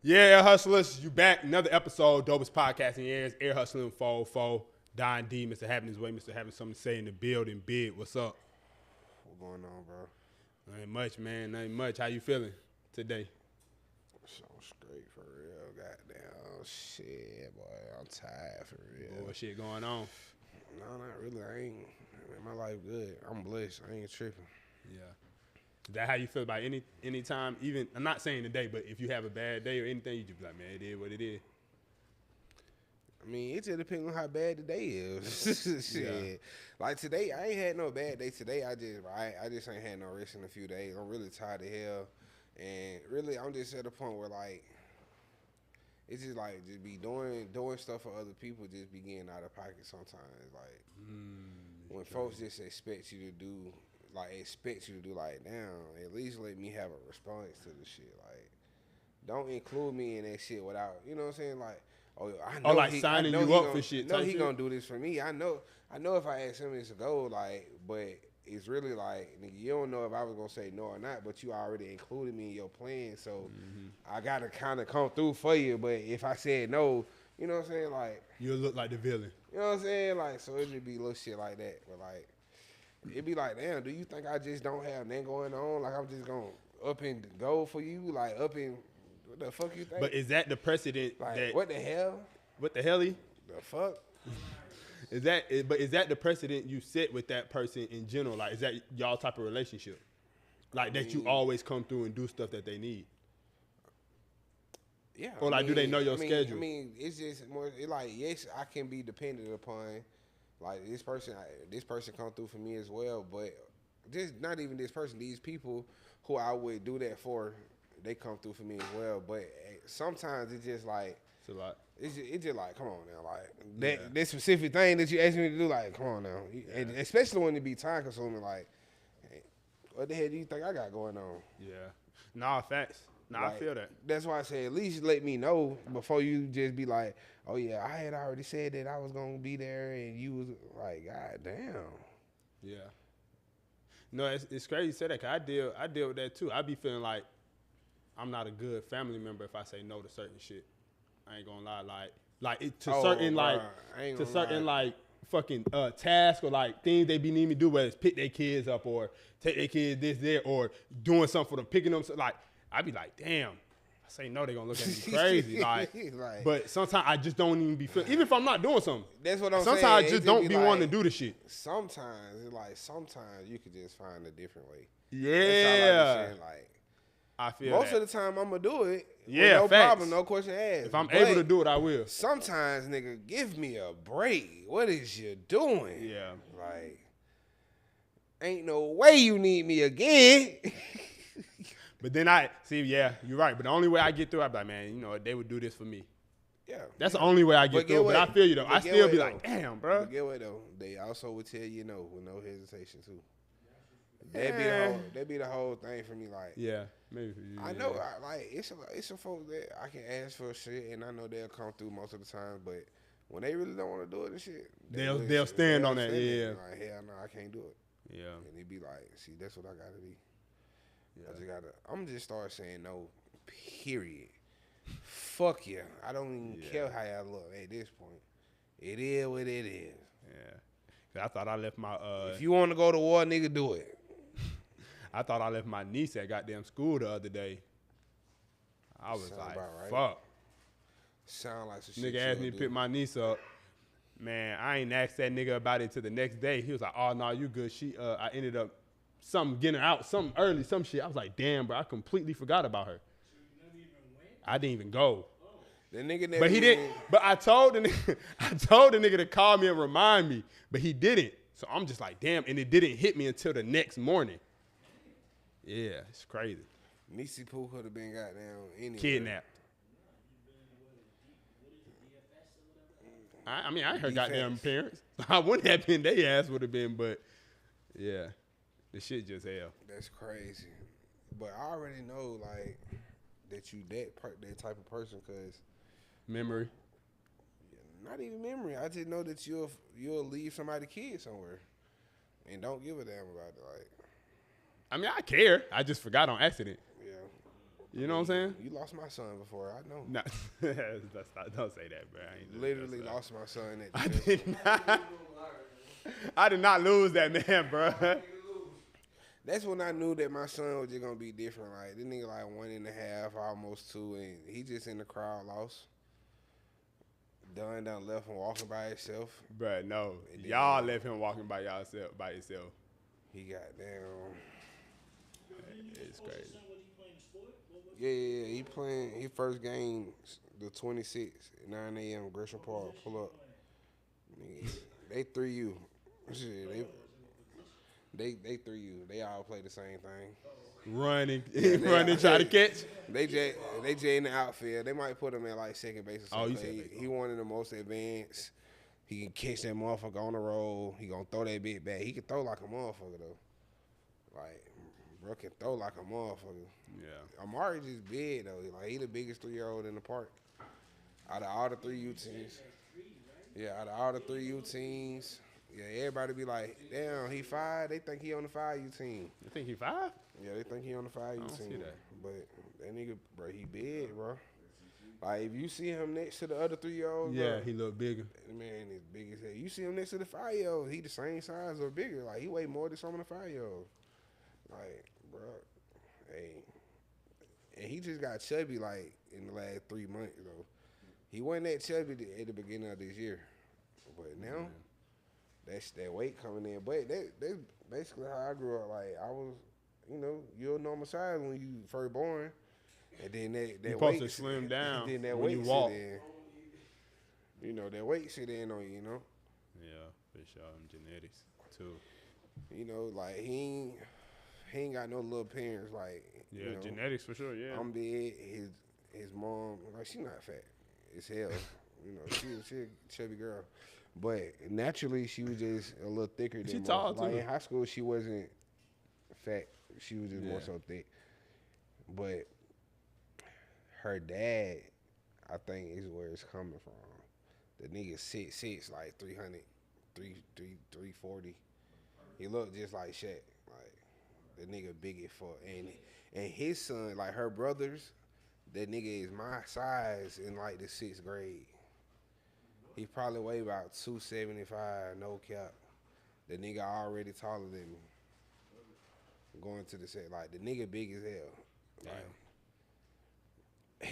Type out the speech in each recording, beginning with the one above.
Yeah, Hustlers, you back. Another episode, dopest podcast in years. EarHustlin404. Don D, Mr. Having His Way, Mr. Having something to say in the building. Big, what's up? What's going on, bro? Ain't much, man. Ain't much. How you feeling today? So straight for real. Goddamn shit, boy. I'm tired for real. What shit going on? No, not really. I ain't. My life good. I'm blessed. I ain't tripping. Yeah. Is that how you feel about any time? Even, I'm not saying today, but if you have a bad day or anything, you just be like, man, it is what it is. I mean, it just depends on how bad the day is. Shit. Yeah. Like today, I ain't had no bad day today. I just ain't had no rest in a few days. I'm really tired of hell. And really, I'm just at a point where, like, it's just like, just be doing stuff for other people, just be getting out of pocket sometimes. Like, when folks just expect you to do, like, damn, at least let me have a response to the shit. Like, don't include me in that shit without, you know what I'm saying? Like, oh, I know like signing you up for shit. No, he gonna do this for me. I know if I ask him, it's a go. Like, but it's really like, nigga, you don't know if I was gonna say no or not, but you already included me in your plan, so I gotta kind of come through for you. But if I said no, you know what I'm saying? Like, You'll look like the villain. you know what I'm saying? Like, so it just be little shit like that. But like, it be like, damn, do you think I just don't have nothing going on? Like, I'm just gonna up and go for you? Like, up and what the fuck you think? But is that the precedent? Like, that, what the hell? What the hell? The fuck? Is that the precedent you set with that person in general? Like, is that y'all type of relationship? Like, that you always come through and do stuff that they need? Yeah. Or, like, do they know your schedule? I mean, it's just more, like, yes, I can be dependent upon, like, this person come through for me as well, but just not even this person, these people who I would do that for, they come through for me as well. But sometimes it's just like, It's a lot. It's just like, come on now, like that specific thing that you asked me to do, like, come on now, and especially when it be time consuming, like, hey, what the hell do you think I got going on? Yeah. Nah, facts. Nah, Like, I feel that. That's why I say at least let me know before you just be like, oh yeah, I had already said that I was gonna be there, and you was like, God damn. Yeah. No, it's crazy you say that, 'cause I deal with that too. I be feeling like I'm not a good family member if I say no to certain shit. I ain't gonna lie, like it to certain bro, like fucking tasks or like things they be needing me to do, whether it's pick their kids up or take their kids this there or doing something for them, picking them. Like I be like, damn, I say no, they gonna look at me crazy. like, but sometimes I just don't even be feeling. Even if I'm not doing something, that's what I'm saying. Sometimes I just don't be like, wanting to do the shit. Sometimes it's like sometimes you could just find a different way. Yeah. That's all I'm saying. Like, I feel most that. of the time I'm gonna do it. Yeah, no facts. problem, no question asked. If I'm But able to do it, I will. sometimes, nigga, give me a break. What is you doing? Yeah. Like, ain't no way you need me again. But then I see, yeah, you're right. But the only way I get through, I be like, man, you know, they would do this for me. Yeah. That's the only way I get through. But I feel you though. I still be like, damn, bro. But get what though? They also would tell you no with no hesitation too. That'd be the whole thing for me. Like, Yeah, maybe for you. I know, it's some folks that I can ask for shit, and I know they'll come through most of the time. But when they really don't want to do it and shit, They'll stand on that. Yeah. Like, hell no, I can't do it. Yeah. And they be like, see, that's what I gotta be. Yeah. I'm just start saying no. Period. Fuck yeah. I don't even care how I look at this point. It is what it is. Yeah. I thought I left my if you want to go to war, nigga, do it. I thought I left my niece at goddamn school the other day. I was Sound like, about right. fuck. Sound like some shit. Nigga asked me to pick my niece up. Man, I ain't asked that nigga about it till the next day. He was like, oh, no, you good. I ended up getting her out, something early, some shit. I was like, damn, bro, I completely forgot about her. I didn't even go. The nigga But he didn't. But I told the nigga to call me and remind me, but he didn't. So I'm just like, damn, and it didn't hit me until the next morning. Yeah, it's crazy. Niecy Pooh could have been goddamn anywhere. Kidnapped. I mean, I heard goddamn parents. I wouldn't have been, they ass would have been, but yeah, the shit just hell. That's crazy. But I already know, like, that you that type of person, because Memory. not even memory. I just know that you'll leave somebody's kid somewhere and don't give a damn about it. Like, I mean, I care. I just forgot on accident. yeah. You know what I'm saying? You lost my son before, I know. Nah, don't say that, bro. I ain't Literally lost my son at the I did not. I did not lose that man, bro. That's when I knew that my son was just gonna be different. Like this nigga like 1.5, almost 2, and he just in the crowd lost. Done left and walking by himself. Bro, no. Y'all left him walking by himself. He got down. It's crazy. Yeah. He playing his first game the 26th, 9 a.m. Gresham Park. Pull up. They 3U. Shit, they 3U. They all play the same thing. Running, try to catch. They just in the outfield. They might put him at like second base or something. Oh, you said he one of the most advanced. He can catch that motherfucker on the roll. He gonna throw that bit back. He can throw like a motherfucker though. Like, bro can throw like a motherfucker. Yeah. Amari just big though. Like he the biggest 3-year-old in the park. Out of all the 3U teams. Yeah, out of all the 3U teams. Yeah, everybody be like, damn, he 5. They think he on the 5U team. You think he 5? Yeah, they think he on the 5U team. See that. But that nigga, bro, he big, bro. Like, if you see him next to the other 3-year-olds, Yeah, bro, he look bigger. the man is big as hell. You see him next to the 5-year-old, he the same size or bigger. Like, he weigh more than some of the 5-year-olds. Like, bro, hey. And he just got chubby, like, in the last 3 months, though. He wasn't that chubby at the beginning of this year. But now, that's that weight coming in. But that's basically how I grew up. Like, I was, you know, you're a normal size when you first born. And then that You're weight supposed to slim down then that when weight you walk. sit in. You know, that weight sit in on you, you know? Yeah, for sure. Genetics, too. You know, like, he ain't got no little parents. Like, Yeah, you know, genetics for sure, yeah. I'm big. His mom, like, she not fat as hell. You know, she a chubby girl. But naturally, she was just a little thicker than She most. tall, Like, too. in high school, she wasn't fat. She was just more Yeah. so thick. But her dad, I think, is where it's coming from. The nigga 6'6", like 300, 340. He looked just like Shaq. Like, the nigga big as fuck. And his son, like her brothers, that nigga is my size in like the 6th grade. He probably weigh about 275, no cap. The nigga already taller than me. Going to the set, like the nigga big as hell. Like,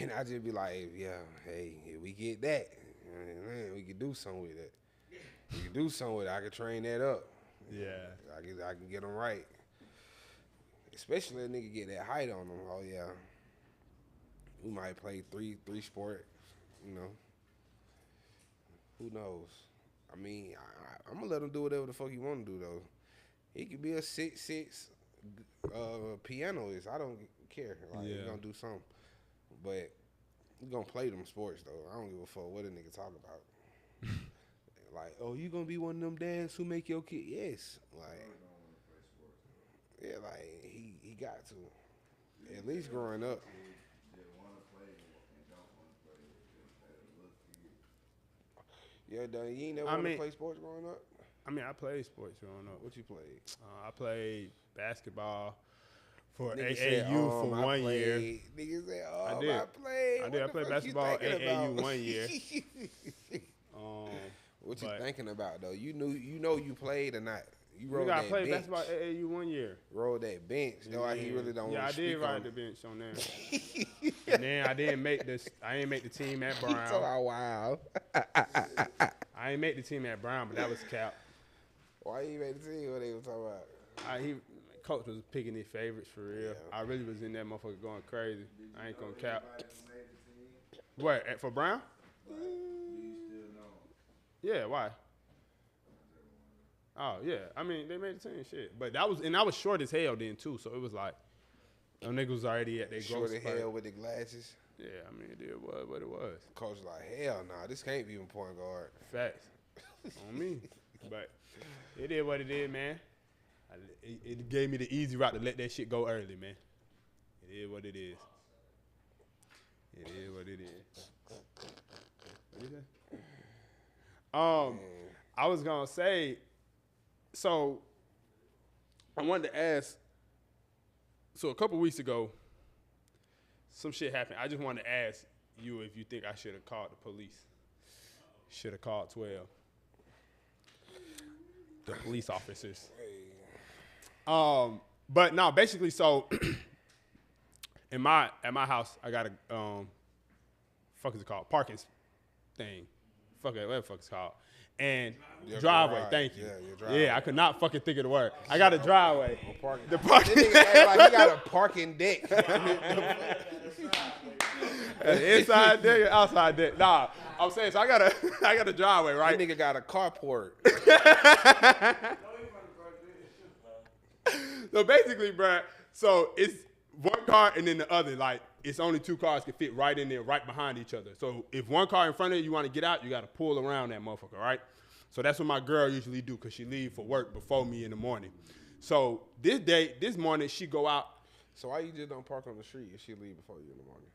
and I just be like, yeah, hey, if we get that, man, we can do something with that. We can do something with it. I can train that up. Yeah. I can get them right. Especially if a nigga get that height on them. Oh yeah. We might play three sport, you know. Who knows? I mean, I'm gonna let him do whatever the fuck he want to do though. He could be a 6'6" pianoist. I don't care. Like, Yeah. He gonna do something. But he gonna play them sports though. I don't give a fuck what a nigga talk about. Like, oh, you gonna be one of them dads who make your kid? Yes. Like, yeah, like he got to. At least growing up. Yeah, done. You ain't never want to play sports growing up? I mean, I played sports growing up. What you played? I played basketball for Nigga AAU said, for 1 year. Niggas said, I did. I played. I did. I played basketball at AAU 1 year. What you thinking about though? You know you played or not? You rolled I that played bench. basketball at AAU 1 year. Rolled that bench. Though like he really don't. Yeah, want I to did speak ride on the bench on there. And then I didn't make this. I didn't make the team at Brown. Oh wow. I ain't make the team at Brown, but that was cap. Why you made the team? What they was talking about? Coach was picking his favorites for real. Yeah. I really was in that motherfucker going crazy. I ain't gonna cap. What, for Brown? Yeah, why? Oh yeah, I mean they made the team, shit. But I was short as hell then too, so it was like them niggas was already at their growth Short as spurt. hell with the glasses. Yeah, I mean it did what it was. Coach like, hell nah, this can't be a point guard. Facts on me, but it is what it is, man. It gave me the easy route to let that shit go early, man. It is what it is. It is what it is. What is that? I was gonna say, so I wanted to ask. So a couple weeks ago, some shit happened. I just wanted to ask you if you think I should have called the police. Should have called 12. The police officers. But no, basically, so at my house, I got a fuck is it called? Parking thing. Fuck it, whatever the fuck it's called. And driveway, thank you. Yeah, your driveway. Yeah, I could not fucking think of the word. I got a driveway. Parking. The parking. This nigga act like he got a parking deck. Inside deck, outside deck. Nah, I'm saying, so I got a driveway, right? That nigga got a carport. So basically, bruh, so it's one car and then the other. Like, it's only two cars can fit right in there, right behind each other. So if one car in front of you want to get out, you got to pull around that motherfucker, right? So that's what my girl usually do because she leave for work before me in the morning. So this morning, she go out. So why you just don't park on the street if she leave before you in the morning?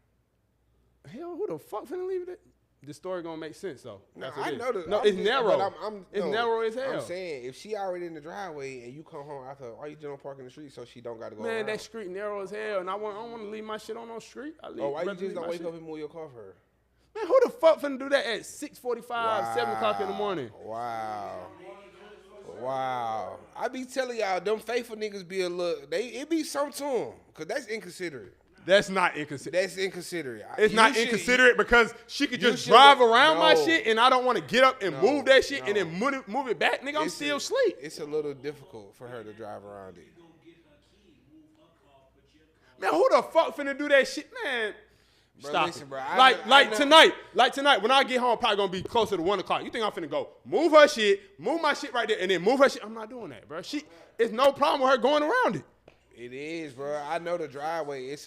Hell, who the fuck finna leave it? The story gonna make sense though. No, That's what I it is. know the. No, it's narrow. It's narrow as hell. I'm saying if she already in the driveway and you come home after, why you just don't park in the street so she don't got to go Man, around? that street narrow as hell, and I don't want to leave my shit on no street. Why you just don't wake up and move your car for her? Man, who the fuck finna do that at 6:45, 7 o'clock in the morning? Wow. I be telling y'all, them faithful niggas be a look. It be something to them, cause that's inconsiderate. That's not inconsiderate. That's inconsiderate. It's not inconsiderate because she could just drive around my shit and I don't want to get up and move that shit and then move it back. Nigga, I'm still asleep. It's a little difficult for her to drive around it. Man, who the fuck finna do that shit? Man, bro, stop listen, it. bro, Tonight, when I get home, probably gonna be closer to 1 o'clock. You think I'm finna go move her shit, move my shit right there, and then move her shit? I'm not doing that, bro. It's no problem with her going around it. It is, bro. I know the driveway. It's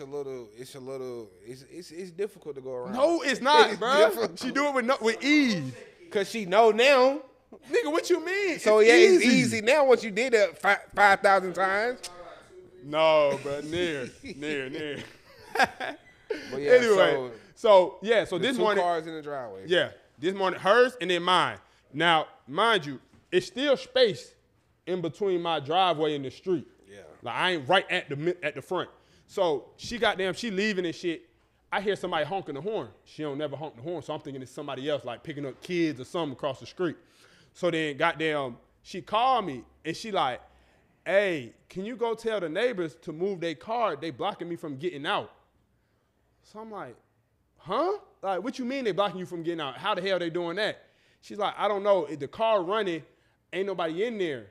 difficult to go around. No, it's not, it's bro. difficult. She do it with ease. Cause she know now. Nigga, what you mean? So it's easy now. Once you did it 5,000 times. No, bro. Near. But yeah, anyway, so this morning, 2 cars in the driveway. Yeah, this morning hers and then mine. Now, mind you, it's still space in between my driveway and the street. Yeah. Like I ain't right at the front. So she leaving and shit. I hear somebody honking the horn. She don't never honk the horn, so I'm thinking it's somebody else like picking up kids or something across the street. So then goddamn, she called me and she like, hey, can you go tell the neighbors to move their car? They blocking me from getting out. So I'm like, huh? Like, what you mean they blocking you from getting out? How the hell they doing that? She's like, I don't know. If the car running, ain't nobody in there.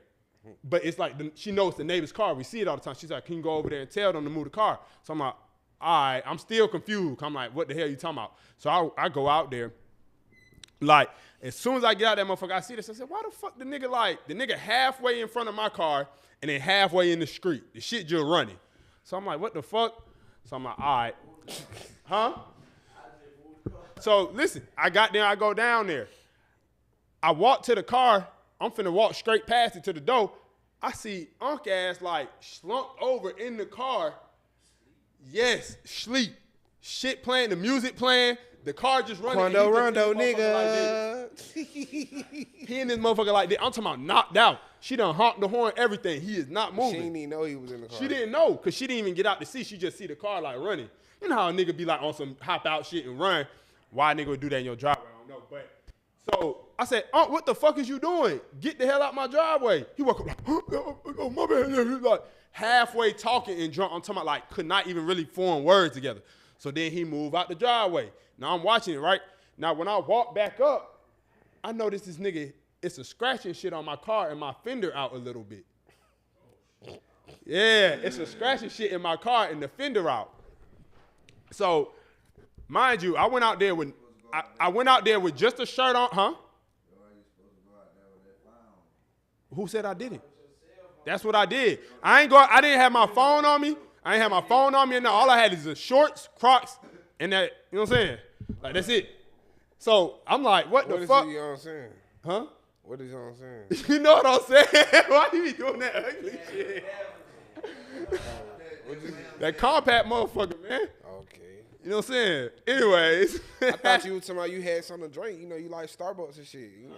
But it's like, she knows the neighbor's car. We see it all the time. She's like, can you go over there and tell them to move the car? So I'm like, all right. I'm still confused. I'm like, what the hell you talking about? So I go out there. Like, as soon as I get out that motherfucker, I see this. I said, why the fuck the nigga halfway in front of my car and then halfway in the street. The shit just running. So I'm like, what the fuck? So I'm like, all right. Huh? So listen, I go down there. I walk to the car. I'm finna walk straight past it to the door. I see Unc ass like slumped over in the car. Yes, sleep. Shit playing, the music playing, the car just running. Rondo, nigga. Like he in this motherfucker like that. I'm talking about knocked out. She done honked the horn, everything. He is not moving. She didn't even know he was in the car. She didn't know because she didn't even get out to see. She just see the car like running. You know how a nigga be like on some hop out shit and run. Why a nigga would do that in your driveway? I don't know. But so I said, Unc, what the fuck is you doing? Get the hell out my driveway. He woke up like, oh, my bad. He was like halfway talking and drunk. I'm talking about like could not even really form words together. So then he moved out the driveway. Now I'm watching it, right? Now when I walk back up, I notice this nigga, it's a scratching shit on my car and my fender out a little bit. Yeah, it's a scratching shit in my car and the fender out. So, mind you, I went out there with just a shirt on, huh? Who said I didn't? That's what I did. I didn't have my phone on me. And all I had is the shorts, Crocs, and that, you know what I'm saying? Like, that's it. So, I'm like, what the fuck? What is you know what I'm saying? Huh? What is you know what I'm saying? You know what I'm saying? Why you be doing that ugly shit? That compact motherfucker, man. Okay. You know what I'm saying? Anyways. I thought you were talking about you had something to drink. You know, you like Starbucks and shit. You know.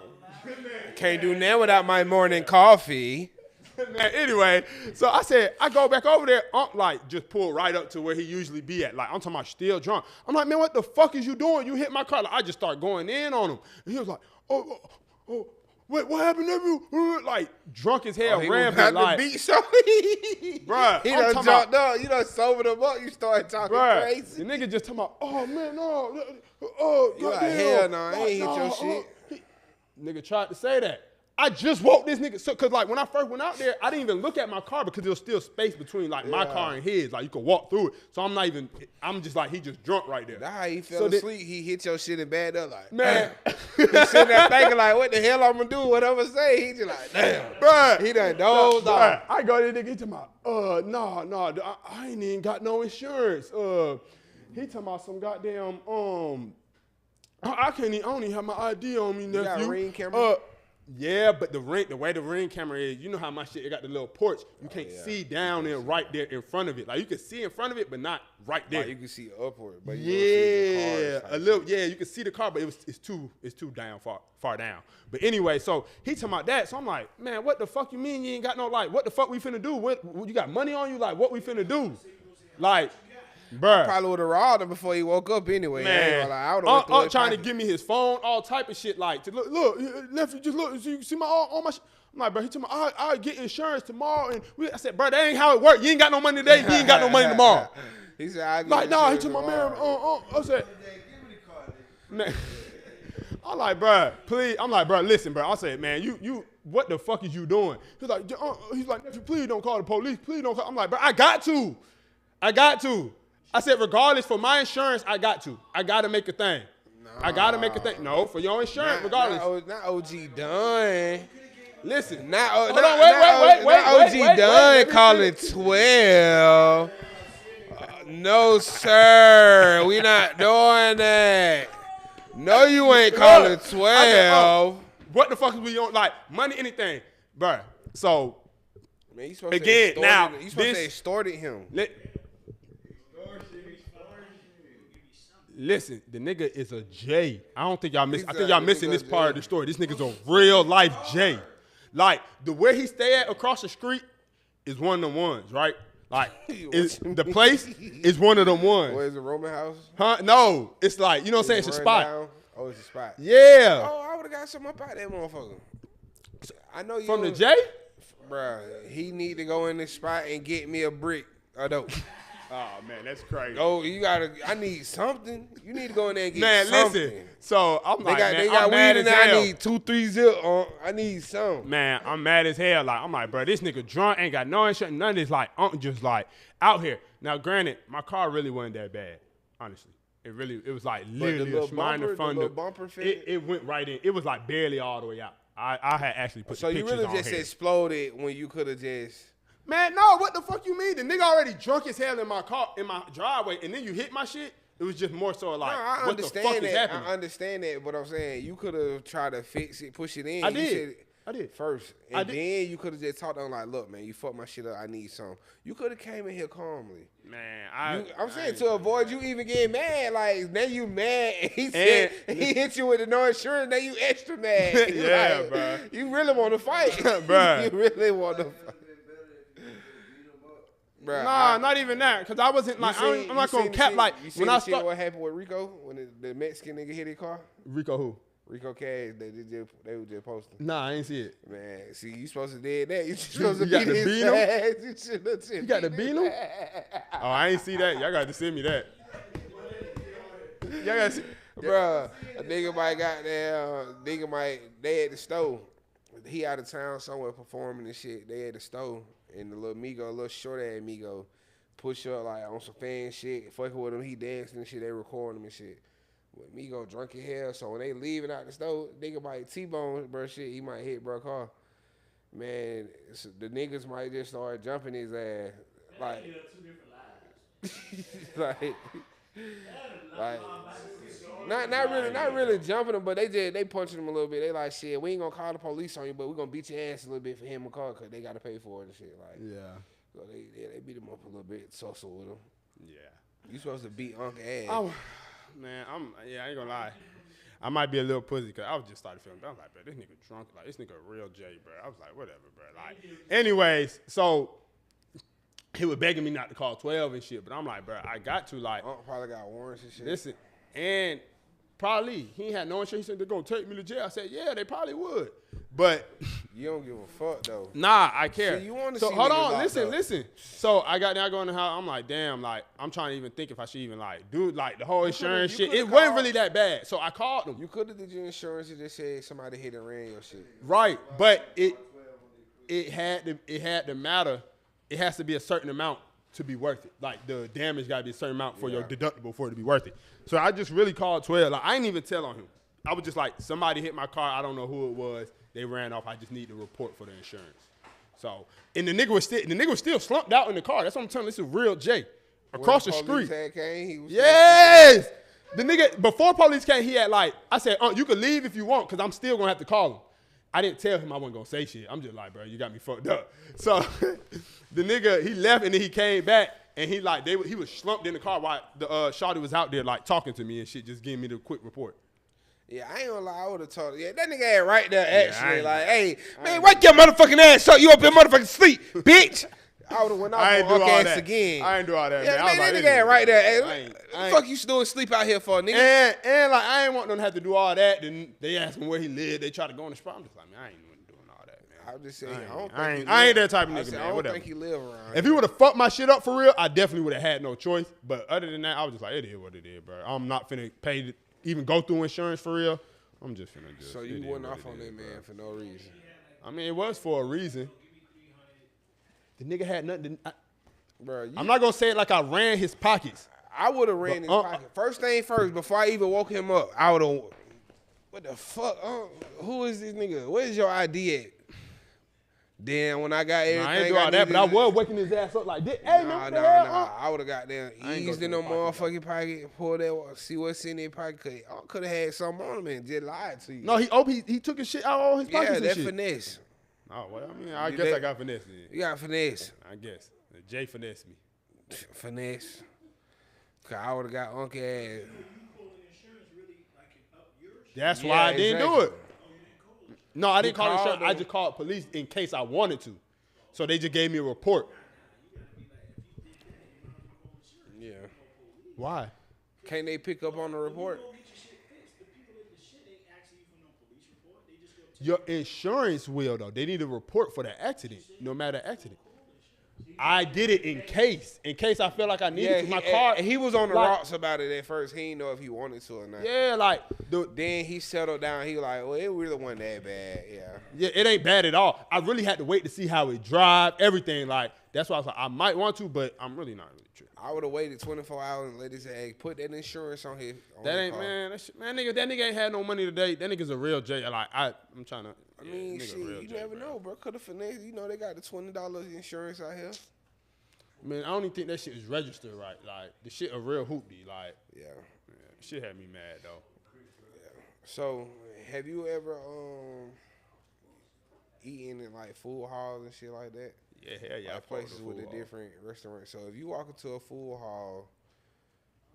Can't do that without my morning coffee. Man, anyway, so I said, I go back over there. Unc, like, just pulled right up to where he usually be at. Like, I'm talking about still drunk. I'm like, man, what the fuck is you doing? You hit my car. Like, I just start going in on him. And he was like, what happened to you? Like, drunk as hell, rambling. Like, the beat show. Bruh, He done jumped up. You done sobered him up. You started talking crazy. The nigga just talking about, oh, man, no. Oh, You like, goddamn. hell no, I ain't hit your shit. Nigga tried to say that. I just woke this nigga, cause like when I first went out there, I didn't even look at my car because there was still space between like my car and his. Like you could walk through it. So I'm just like, he just drunk right there. That's how he fell asleep. He hit your shit and backed up like, man. He sitting there thinking like, what the hell I'm gonna do? Whatever say. He just like, damn. Bruh. He done dozed off. I go to the nigga, he talking about, nah, I ain't even got no insurance. He talking about some goddamn, I don't even have my ID on me, nephew. You got a Ring camera? Yeah, but the way the Ring camera is, you know how my shit, it got the little porch. You can't see down there right there in front of it. Like you can see in front of it, but not right there. Like you can see upward, but you don't see the cars, a little. Yeah, you can see the car, but it's too down far down. But anyway, so he talking about that. So I'm like, man, what the fuck you mean you ain't got no like? What the fuck we finna do? What you got money on you? Like what we finna do? Like. Bruh. Probably would have robbed him before he woke up anyway. Man, I trying to give me his phone, all type of shit. Like, look, nephew, just look. You see all my shit. I'm like, bro, he told me, I'll get insurance tomorrow. And I said, bro, that ain't how it works. You ain't got no money today. You ain't got no money tomorrow. He said, I like, nah, he told my man, I said, man. I'm like, bro, please. I'm like, bro, listen, bro. I said, man, you, what the fuck is you doing? He's like, nephew, please don't call the police. Please don't call. I'm like, bro, I got to. I said, regardless, for my insurance, I got to make a thing. No. I got to make a thing. No, for your insurance, regardless. Not OG Dunn. Listen. Not OG Dunn calling 12. No, sir. We not doing that. No, you ain't calling 12. What the fuck is we on? Like, money, anything. Bruh. So, man, you supposed again, to now. You supposed to extorted him. Listen, the nigga is a J. I don't think y'all I think y'all missing this part of the story. This nigga's a real life J. Like, the where he stay at across the street is one of them ones, right? Like, the place is one of them ones. What is it, Roman house? Huh? No. It's like, you know what I'm saying? It's a spot. Down? Oh, it's a spot. Yeah. Oh, I would have got something up out that motherfucker. I know you. From the J? Bruh, he need to go in this spot and get me a brick. I don't. Oh, man, that's crazy. Oh, I need something. You need to go in there and get something. Listen. So, I'm like, they got weed in there. I need 2-3 zip on. I need something. Man, I'm mad as hell. Like, I'm like, bro, this nigga drunk, ain't got no insurance, none of this. Like, I'm just like out here. Now, granted, my car really wasn't that bad, honestly. It was like literally a minor fender. It went right in. It was like barely all the way out. I had actually put the pictures on. So you really just exploded when you could have just. Man, no, what the fuck you mean? The nigga already drunk as hell in my car, in my driveway, and then you hit my shit? It was just more so like, what the fuck is happening? I understand that, but I'm saying you could have tried to fix it, push it in. I did. First. And then you could have just talked to him like, look, man, you fucked my shit up. I need some. You could have came in here calmly. Man, I'm saying to avoid you even getting mad. Like, now you mad. And he said he hit you with the no insurance. Now you extra mad. Yeah, like, bro. You really want to fight. Bro. You really want to fight. Bruh, nah, not even that. Because I wasn't like, I'm not going to cap like, when I started. What happened with Rico when the Mexican nigga hit his car? Rico who? Rico Cash, they were just posting. Nah, I ain't see it. Man, see, you supposed to did that. You supposed to beat his ass. You got to beat him? Oh, I ain't see that. Y'all got to send me that. Y'all got to see. Bruh, a nigga might got there. They at the store. He out of town somewhere performing and shit. They at the store. And the little short ass Migo, push up like on some fan shit, fucking with him. He dancing and shit. They recording him and shit. But Migo drunk in hell, so when they leaving out the store, nigga might T-bone, bro, shit. He might hit bro car. Man, the niggas might just start jumping his ass. Like, not really jumping him, but they punching him a little bit. They like, shit, we ain't gonna call the police on you, but we gonna beat your ass a little bit for him to call because they gotta pay for it and shit. Like, yeah. So they beat him up a little bit, tussle with him. Yeah. You supposed to beat Unc ass. Oh, man, I ain't gonna lie. I might be a little pussy because I was just started feeling. I was like, bro, this nigga drunk. Like, this nigga a real J, bro. I was like, whatever, bro. Like, anyways, so he was begging me not to call 12 and shit, but I'm like, bro, I got to, like. Probably got warrants and shit. Listen, and probably he ain't had no insurance. He said they're gonna take me to jail. I said, yeah, they probably would, but you don't give a fuck though. Nah, I care. See, you want to so see hold on, listen. So I got there, go in the house. I'm like, damn, like I'm trying to even think if I should even like do like the whole insurance shit. It wasn't really that bad, so I called them. You could have did your insurance and just said somebody hit and ran your shit. Right, but it had to matter. It has to be a certain amount to be worth it. Like the damage got to be a certain amount for your deductible for it to be worth it. So I just really called 12. Like I didn't even tell on him. I was just like, somebody hit my car. I don't know who it was. They ran off. I just need to report for the insurance. So and the nigga was still slumped out in the car. That's what I'm telling you. This is real Jay across the street. Yes. The nigga before police came, he had like I said, you can leave if you want because I'm still gonna have to call him. I didn't tell him I wasn't gonna say shit. I'm just like, bro, you got me fucked up. So the nigga, he left and then he came back and he like he was slumped in the car while the shawty was out there like talking to me and shit, just giving me the quick report. Yeah, I ain't gonna lie, I would have told her. Yeah, that nigga had right there actually like, hey, man, wake your motherfucking ass up. You up in motherfucking sleep, bitch. I would have went off on ass again. I ain't do all that, yeah, man. That nigga had right there. Hey, what the fuck you doing sleep out here for, nigga? And like I ain't want them to have to do all that. Then they ask him where he lived. They try to go on the spot. I'm just like, man, I ain't even doing all that, man. I'm just saying, I ain't that type of nigga, man. I don't think he live around. If he would have fucked my shit up for real, I definitely would have had no choice. But other than that, I was just like, it is what it is, bro. I'm not finna pay to even go through insurance for real. I'm just finna just. So you went off on that man for no reason. I mean, it was for a reason. The nigga had nothing. Bro, I'm not gonna say it like I ran his pockets. I would have ran his pocket. First thing first, before I even woke him up, I would have. What the fuck? Who is this nigga? Where's your ID at? Then when I got everything, I ain't do all that, but I was waking his ass up like this. Hey, nah. I would have got there, eased in the motherfucking pocket, pulled that, see what's in their pocket. I could have had something on him and just lied to you. No, he took his shit out of all his pockets. Yeah, and that shit. Finesse. Oh well, I mean, I guess I got finesse. Then. You got finesse. I guess Jay finessed me. Finesse. Cause I would have got Uncle ass. That's why I didn't do it. No, I didn't call insurance. I just called police in case I wanted to. So they just gave me a report. Yeah. Why? Can't they pick up on the report? Your insurance will, though. They need a report for the accident, no matter accident. I did it in case I felt like I needed to. My car. He was on the rocks about it at first. He didn't know if he wanted to or not. Yeah, like. Then he settled down. He was like, well, it really wasn't that bad. Yeah, it ain't bad at all. I really had to wait to see how it drive, everything. Like, that's why I was like, I might want to, but I'm really not really tripping. I would have waited 24 hours and let his ass put that insurance on his. That nigga ain't had no money today. That nigga's a real J. Like, I'm trying to. I mean, shit, you never know, bro. Could have finessed. You know, they got the $20 insurance out here. Man, I don't even think that shit is registered right. Like, the shit a real hoopty. Like, yeah. Shit had me mad, though. Yeah. So, have you ever eaten in, like, food halls and shit like that? Yeah, hell yeah. Like places with the different restaurants. So, if you walk into a food hall,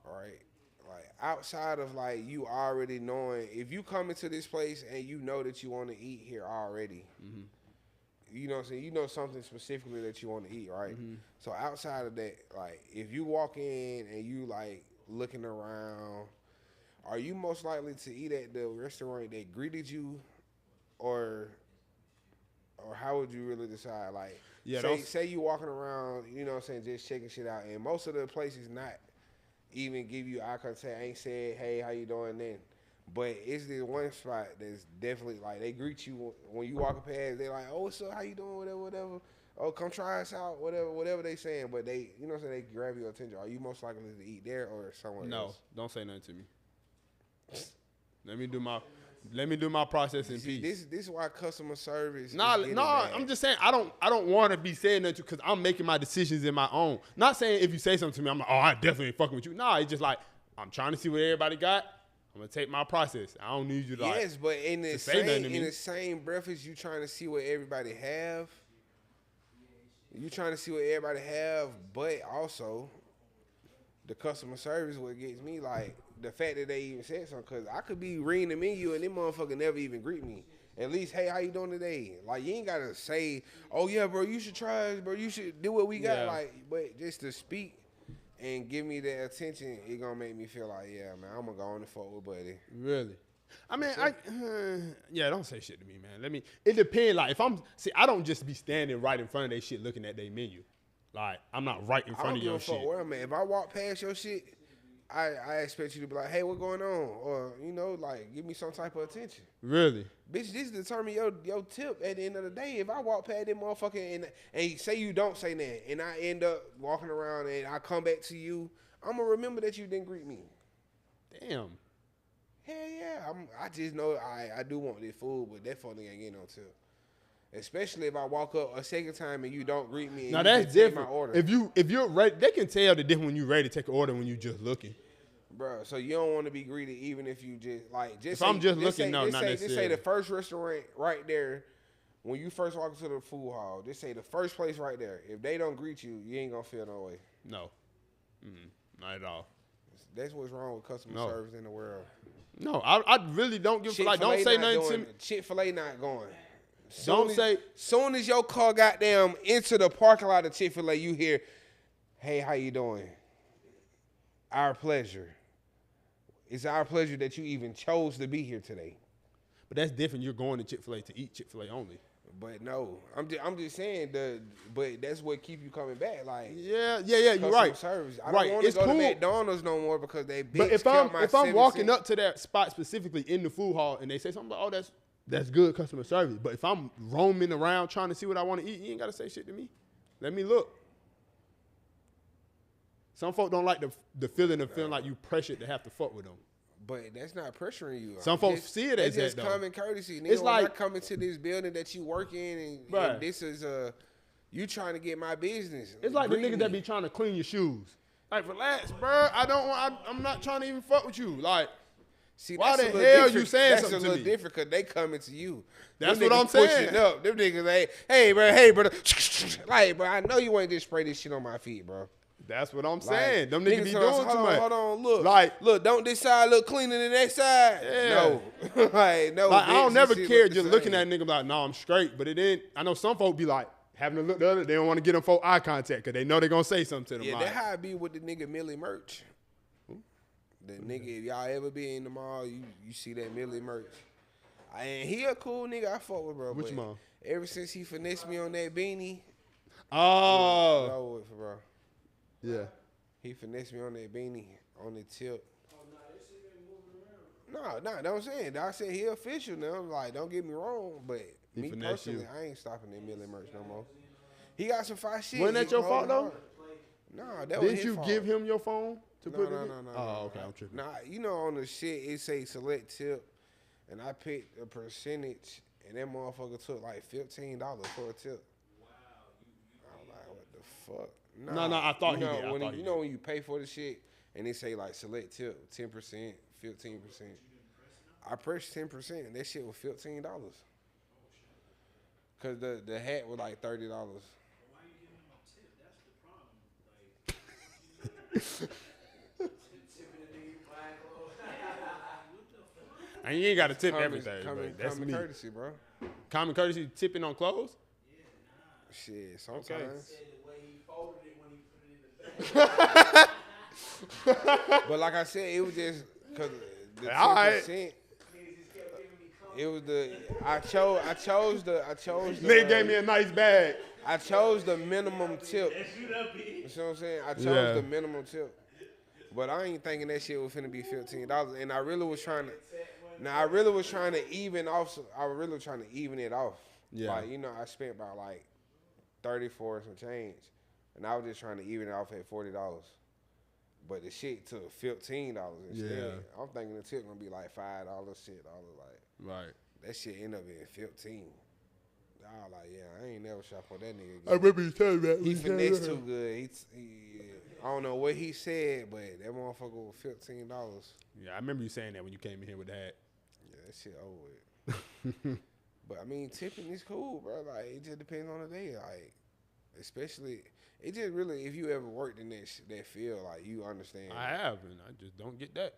right, like, outside of, like, you already knowing, if you come into this place and you know that you want to eat here already, you know what I'm saying? You know something specifically that you want to eat, right? So outside of that, like, if you walk in and you, like, looking around, are you most likely to eat at the restaurant that greeted you, or how would you really decide? Like, say you walking around, you know what I'm saying, just checking shit out, and most of the places not even give you eye contact, ain't said, hey, how you doing then? But it's this one spot that's definitely, like, they greet you when you walking past. They like, oh, what's up? How you doing? Whatever. Oh, come try us out. Whatever they saying. But they, you know what I'm saying, they grab your attention. Are you most likely to eat there or somewhere else? No, don't say nothing to me. Let me do my process in peace. This is why customer service. No, I'm just saying I don't want to be saying that because I'm making my decisions in my own. Not saying if you say something to me, I'm like, oh, I definitely ain't fucking with you. Nah, it's just like I'm trying to see what everybody got. I'm gonna take my process. I don't need you to yes, but in the same breath as you trying to see what everybody have, you trying to see what everybody have, but also the customer service what gets me, like, the fact that they even said something, because I could be reading the menu and them motherfucker never even greet me. At least, hey, how you doing today? Like, you ain't got to say, oh, yeah, bro, you should try us, bro. You should do what we got. Yeah. Like, but just to speak and give me that attention, it going to make me feel like, yeah, man, I'm going to go on the phone with buddy. Really? I mean, yeah, don't say shit to me, man. It depends. Like, I don't just be standing right in front of their shit looking at their menu. Like, I'm not right in front of your shit. Where I'm at. If I walk past your shit, I expect you to be like, hey, what's going on? Or, you know, like, give me some type of attention. Really? Bitch, this determine your tip at the end of the day. If I walk past that motherfucker and say you don't say that, and I end up walking around and I come back to you, I'm going to remember that you didn't greet me. Damn. Hell yeah. I just know I do want this food, but that phone ain't getting no tip. Especially if I walk up a second time and you don't greet me. Now that's different. My order. If you're ready, they can tell the difference when you're ready to take an order when you just looking. Bro, so you don't want to be greeted even if you just if I'm just looking, no, not necessarily. Just say the first restaurant right there when you first walk into the food hall. Just say the first place right there. If they don't greet you, you ain't gonna feel no way. No, not at all. That's what's wrong with customer service in the world. No, I really don't give like. Don't say nothing to me. Chick-fil-A not going. Soon as your car goddamn into the parking lot of Chick-fil-A, you hear, "Hey, how you doing? Our pleasure. It's our pleasure that you even chose to be here today." But that's different. You're going to Chick-fil-A to eat Chick-fil-A only. But no, I'm just saying but that's what keep you coming back. Like yeah, you're right. Service. I don't want to go to McDonald's no more because they bitch. But if I'm walking up to that spot specifically in the food hall and they say something like, "Oh, that's good customer service," but if I'm roaming around trying to see what I want to eat, you ain't gotta say shit to me. Let me look. Some folk don't like the feeling of feeling like you pressured to have to fuck with them. But that's not pressuring you. Some folks see it as that, just common courtesy. Nigga, it's like I come into this building that you work in, and this is you trying to get my business. It's like the niggas that be trying to clean your shoes. Like, relax, bro. I'm not trying to even fuck with you. Like, see, why the hell you saying something to me? That's a little different because they coming to you. That's what I'm saying. Pushing up. Them niggas like, hey, bro. Like, bro, I know you ain't just spray this shit on my feet, bro. That's what I'm saying. Them niggas be doing too much. Hold on, look, don't this side look cleaner than that side? Yeah. No. No. Like, I don't never care just looking at a nigga like, no, I'm straight. But it ain't. I know some folk be like, having to look the other, they don't want to get them folk eye contact because they know they're going to say something to them. Yeah, like, that's how I be with the nigga Millie merch. The nigga, if y'all ever be in the mall, you see that Millie merch. And he a cool nigga I fuck with, bro. Which mall? Ever since he finessed me on that beanie. Oh. Bro. Yeah. He finessed me on that beanie, on the tip. Oh, no, that shit been moving around. No, that's what I'm saying. I said he official now. I'm like, don't get me wrong, but me personally, I ain't stopping that Millie merch no more. He got some fire shit. Wasn't that your fault, though? No, that was his fault. Didn't you give him your phone to put it in? No. Oh, okay, I'm tripping. Nah, you know on the shit, it say select tip, and I picked a percentage, and that motherfucker took like $15 for a tip. Wow. I'm like, what the fuck? No, I thought he did. You know when you pay for the shit and they say like select tip 10%, 15%. I pressed 10% and that shit was $15. Cause the hat was like $30. Why you giving him a tip? That's the problem. Like, and you ain't got to tip everything. That's common me. Courtesy, bro. Common courtesy, tipping on clothes? Shit, sometimes. Okay. But like I said, it was just because the 10%. Right. It was I chose the. Nigga gave me a nice bag. I chose the minimum tip. You know what I'm saying? I chose the minimum tip. But I ain't thinking that shit was finna be $15. And I really was trying to even off. I was really trying to even it off. Yeah. Like, you know, I spent about like 34 and some change. And I was just trying to even it off at $40. But the shit took $15 instead. Yeah. I'm thinking the tip gonna be like $5, $6. Like, right. That shit ended up being 15. I was like, yeah, I ain't never shop on that nigga again. I remember you telling me that. He finessed too good. I don't know what he said, but that motherfucker was $15. Yeah, I remember you saying that when you came in here with the hat. Yeah, that shit over with. But I mean, tipping is cool, bro. Like, it just depends on the day. Like, especially, it just really, if you ever worked in that field, like, you understand. I have, and I just don't get that.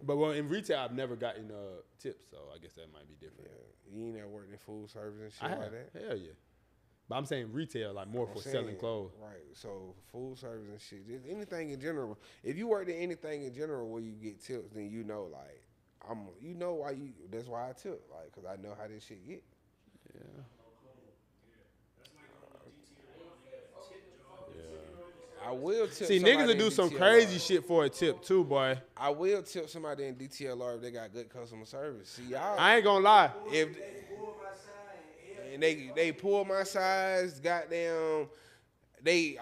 But well, in retail, I've never gotten tips, so I guess that might be different. Yeah. You ain't never worked in food service and shit I have, like that? hell yeah. But I'm saying retail, like more for selling clothes. Right. So food service and shit, just anything in general. If you work in anything in general where you get tips, then you know, like, you know why you. That's why I tip, like, cause I know how this shit get. Yeah. I will tip. See, niggas will do some crazy shit for a tip too, boy. I will tip somebody in DTLR if they got good customer service. See, y'all. I ain't gonna lie. If and they pull my size, goddamn.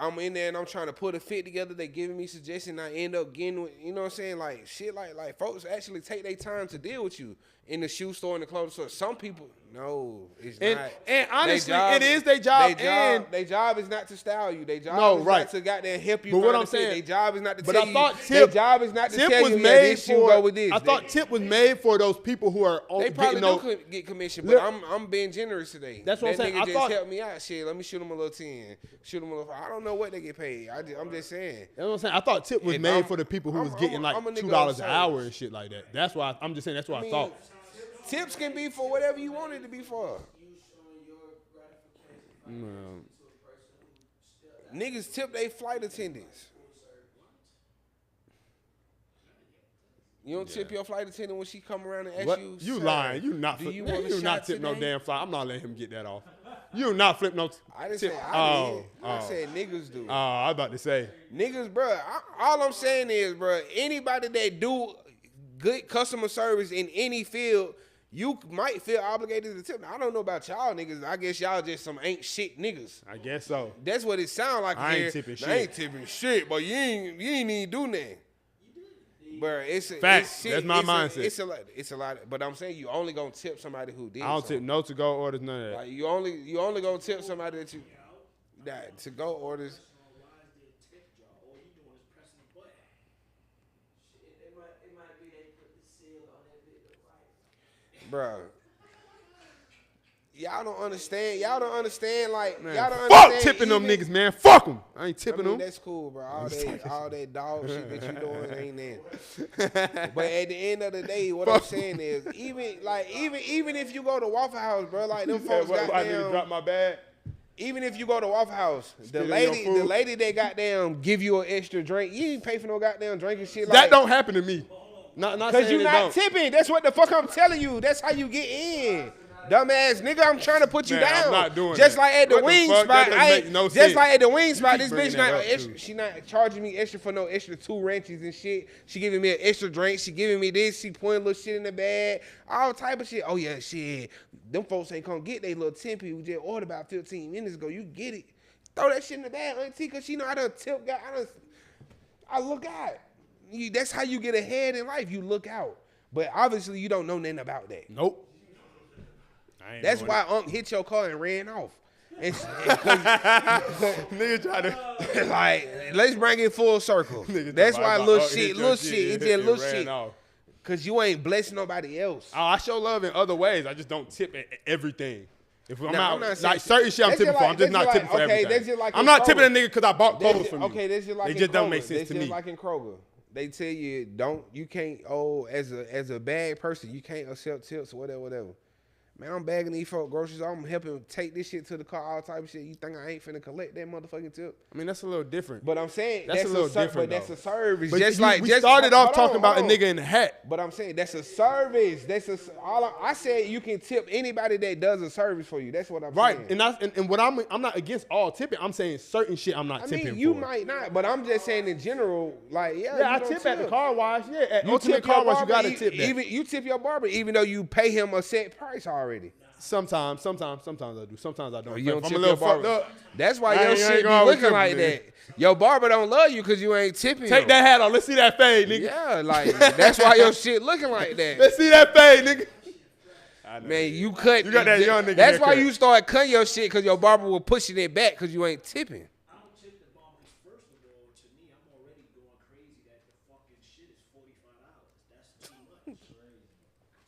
I'm in there and I'm trying to put a fit together. They giving me suggestions. I end up getting, you know what I'm saying? Like shit, like folks actually take their time to deal with you in the shoe store and the clothes store. Some people, no, it's not. And honestly, it is their job. Their job is not to style you. Their job is right. not to goddamn help you. But what I'm saying, their job is not to but tell I thought you. tip, their job is not to tip tell was you made this shoe for. go with this. I thought tip was made for those people who are on. They probably do get commission, but I'm being generous today. That's what I'm saying. Nigga I just thought help me out. Shit, let me shoot him a little 10. Shoot him a little. I don't know what they get paid. I'm just saying. That's what I'm saying. I thought tip was made for the people who was getting like $2 an hour and shit like that. That's why I'm just saying. That's what I thought. Tips can be for whatever you want it to be for. Niggas tip they flight attendants. You don't tip your flight attendant when she come around and ask What? you. You lying? You not? You not tip no damn fly. I'm not letting him get that off. You not flip no. I didn't tip. say I did. I said niggas do. I was about to say niggas, bro. All I'm saying is, bro, anybody that do good customer service in any field, you might feel obligated to tip. I don't know about y'all niggas. I guess y'all just some ain't shit niggas. I guess so. That's what it sound like. I ain't tipping shit. I ain't tipping shit, but you ain't even do nothing. Bro, it's facts. Shit, that's my mindset. It's a lot. But I'm saying you only gonna tip somebody who did. I don't tip no to go orders, none of that. Like you only gonna tip somebody that to go orders. Bro, y'all don't understand. Y'all don't understand. Like man, y'all don't fuck understand. tipping them niggas, man. Fuck them. I ain't tipping them. That's cool, bro. All that dog shit that you doing ain't there. But at the end of the day, what I'm saying is, even if you go to Waffle House, bro, like them folks I need to drop my bag. Even if you go to Waffle House, the lady that goddamn give you an extra drink, you ain't pay for no goddamn drink and shit. That don't happen to me. Not because you not tipping. That's what the fuck I'm telling you. That's how you get in. Dumbass nigga, I'm trying to put you down. I'm not doing just that. like at the wing spot. Just like at the wing spot, this bitch not extra, she not charging me extra for no extra 2 wrenches and shit. She giving me an extra drink. She giving me this. She putting little shit in the bag. All type of shit. Oh yeah, shit. Them folks ain't gonna get they little 10 people. We just ordered about 15 minutes ago. You get it. Throw that shit in the bag, auntie, cause she know I done tip guy. I look out. That's how you get ahead in life. You look out. But obviously you don't know nothing about that. Nope. That's why Unc hit your car and ran off. Nigga try to like, let's bring it full circle. That's why little shit, it's just little shit. Cause you ain't blessing nobody else. Oh, I show love in other ways. I just don't tip at everything. If I'm out, not like certain shit I'm tipping for, I'm just not tipping for everything. I'm not tipping a nigga because I bought clothes from you. Okay, that's just like it just don't make sense to me. That's just like in Kroger. They tell you can't as a bad person, you can't accept tips or whatever. Man, I'm bagging these folk groceries. I'm helping take this shit to the car, all type of shit. You think I ain't finna collect that motherfucking tip? I mean, that's a little different. But I'm saying that's a little different. But that's a service. But we started off talking about a nigga in the hat. But I'm saying that's a service. I said you can tip anybody that does a service for you. That's what I'm saying. Right, and what I'm not against all tipping. I'm saying certain shit I'm not tipping for. You might not, but I'm just saying in general, like I tip at the car wash. Yeah, at Ultimate Car Wash, you gotta tip that. Even you tip your barber, even though you pay him a set price already. Sometimes I do. Sometimes I don't. You don't I'm tip a little your barber. fucked up. That's why your shit be looking like that. Your barber don't love you because you ain't tipping. Take that hat off. Let's see that fade, nigga. Yeah, like that's why your shit looking like that. Let's see that fade, nigga. Man, you cut. You got that young nigga. That's why you start cutting your shit because your barber will pushing it back because you ain't tipping. I don't tip the barbers first of all. To me, I'm already going crazy that the fucking shit is $45. That's too much.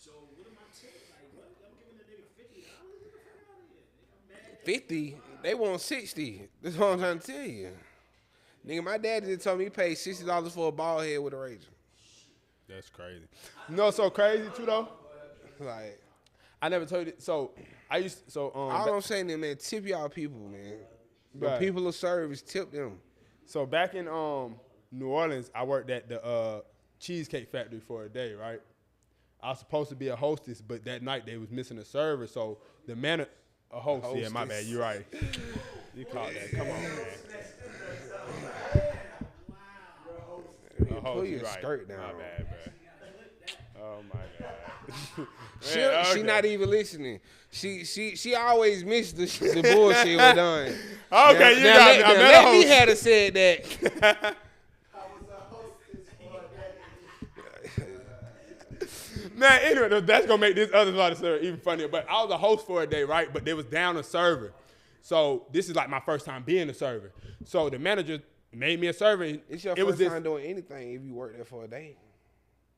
So what am I tipping? Like what? I'm giving the nigga $50. Get the fuck out of here. I'm mad. 50, they want 60. That's what I'm trying to tell you. Nigga, my dad just told me he paid $60 for a bald head with a razor. That's crazy. You know what's so crazy too though? Like, I never told you. So I used to, all I'm saying is, man, tip y'all people, man. The Right. people of service, tip them. So back in New Orleans, I worked at the Cheesecake Factory for a day, right? I was supposed to be a hostess, but that night they was missing a server, so the manager, a host. Yeah, my bad. You're right. You caught that. Come on, man. Pull your skirt down. My bad, bro. Oh my god. She not even listening. She always missed the bullshit was done. Okay, now, you got me. let me had have said that. Man, anyway, that's gonna make this other side of the story even funnier. But I was a host for a day, right? But they was down a server. So this is like my first time being a server. So the manager made me a server. It's your first time doing anything if you work there for a day.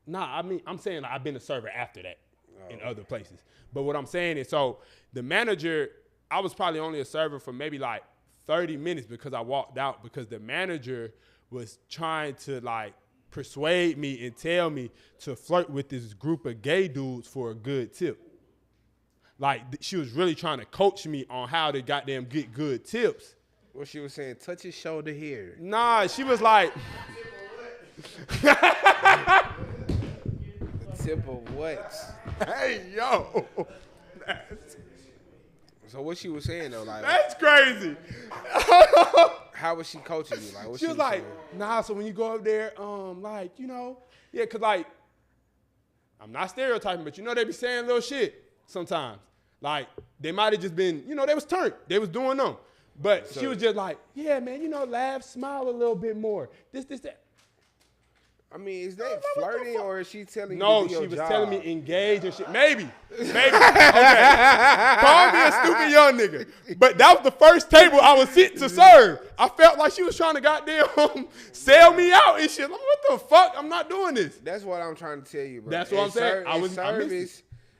Nah, I mean, I'm saying like, I've been a server after that in other places. But what I'm saying is, so the manager, I was probably only a server for maybe like 30 minutes because I walked out because the manager was trying to like persuade me and tell me to flirt with this group of gay dudes for a good tip. Like she was really trying to coach me on how to goddamn get good tips. What she was saying, touch his shoulder here. Nah, she was like, tip of what? hey, yo. So what she was saying though, like That's crazy. how was she coaching you? Like what She was like, saying? nah, so when you go up there, like, you know, yeah, cause like, I'm not stereotyping, but you know they be saying little shit sometimes. Like, they might have just been, you know, they was turned. They was doing them. But she was just like, yeah, man, you know, laugh, smile a little bit more. This, that. I mean, is that flirting or is she telling you No, to do your she was job? telling me engage and shit. Maybe. Okay. Call me a stupid young nigga. But that was the first table I was sitting to serve. I felt like she was trying to goddamn sell me out and shit. I'm like, what the fuck? I'm not doing this. That's what I'm trying to tell you, bro. That's what I'm saying.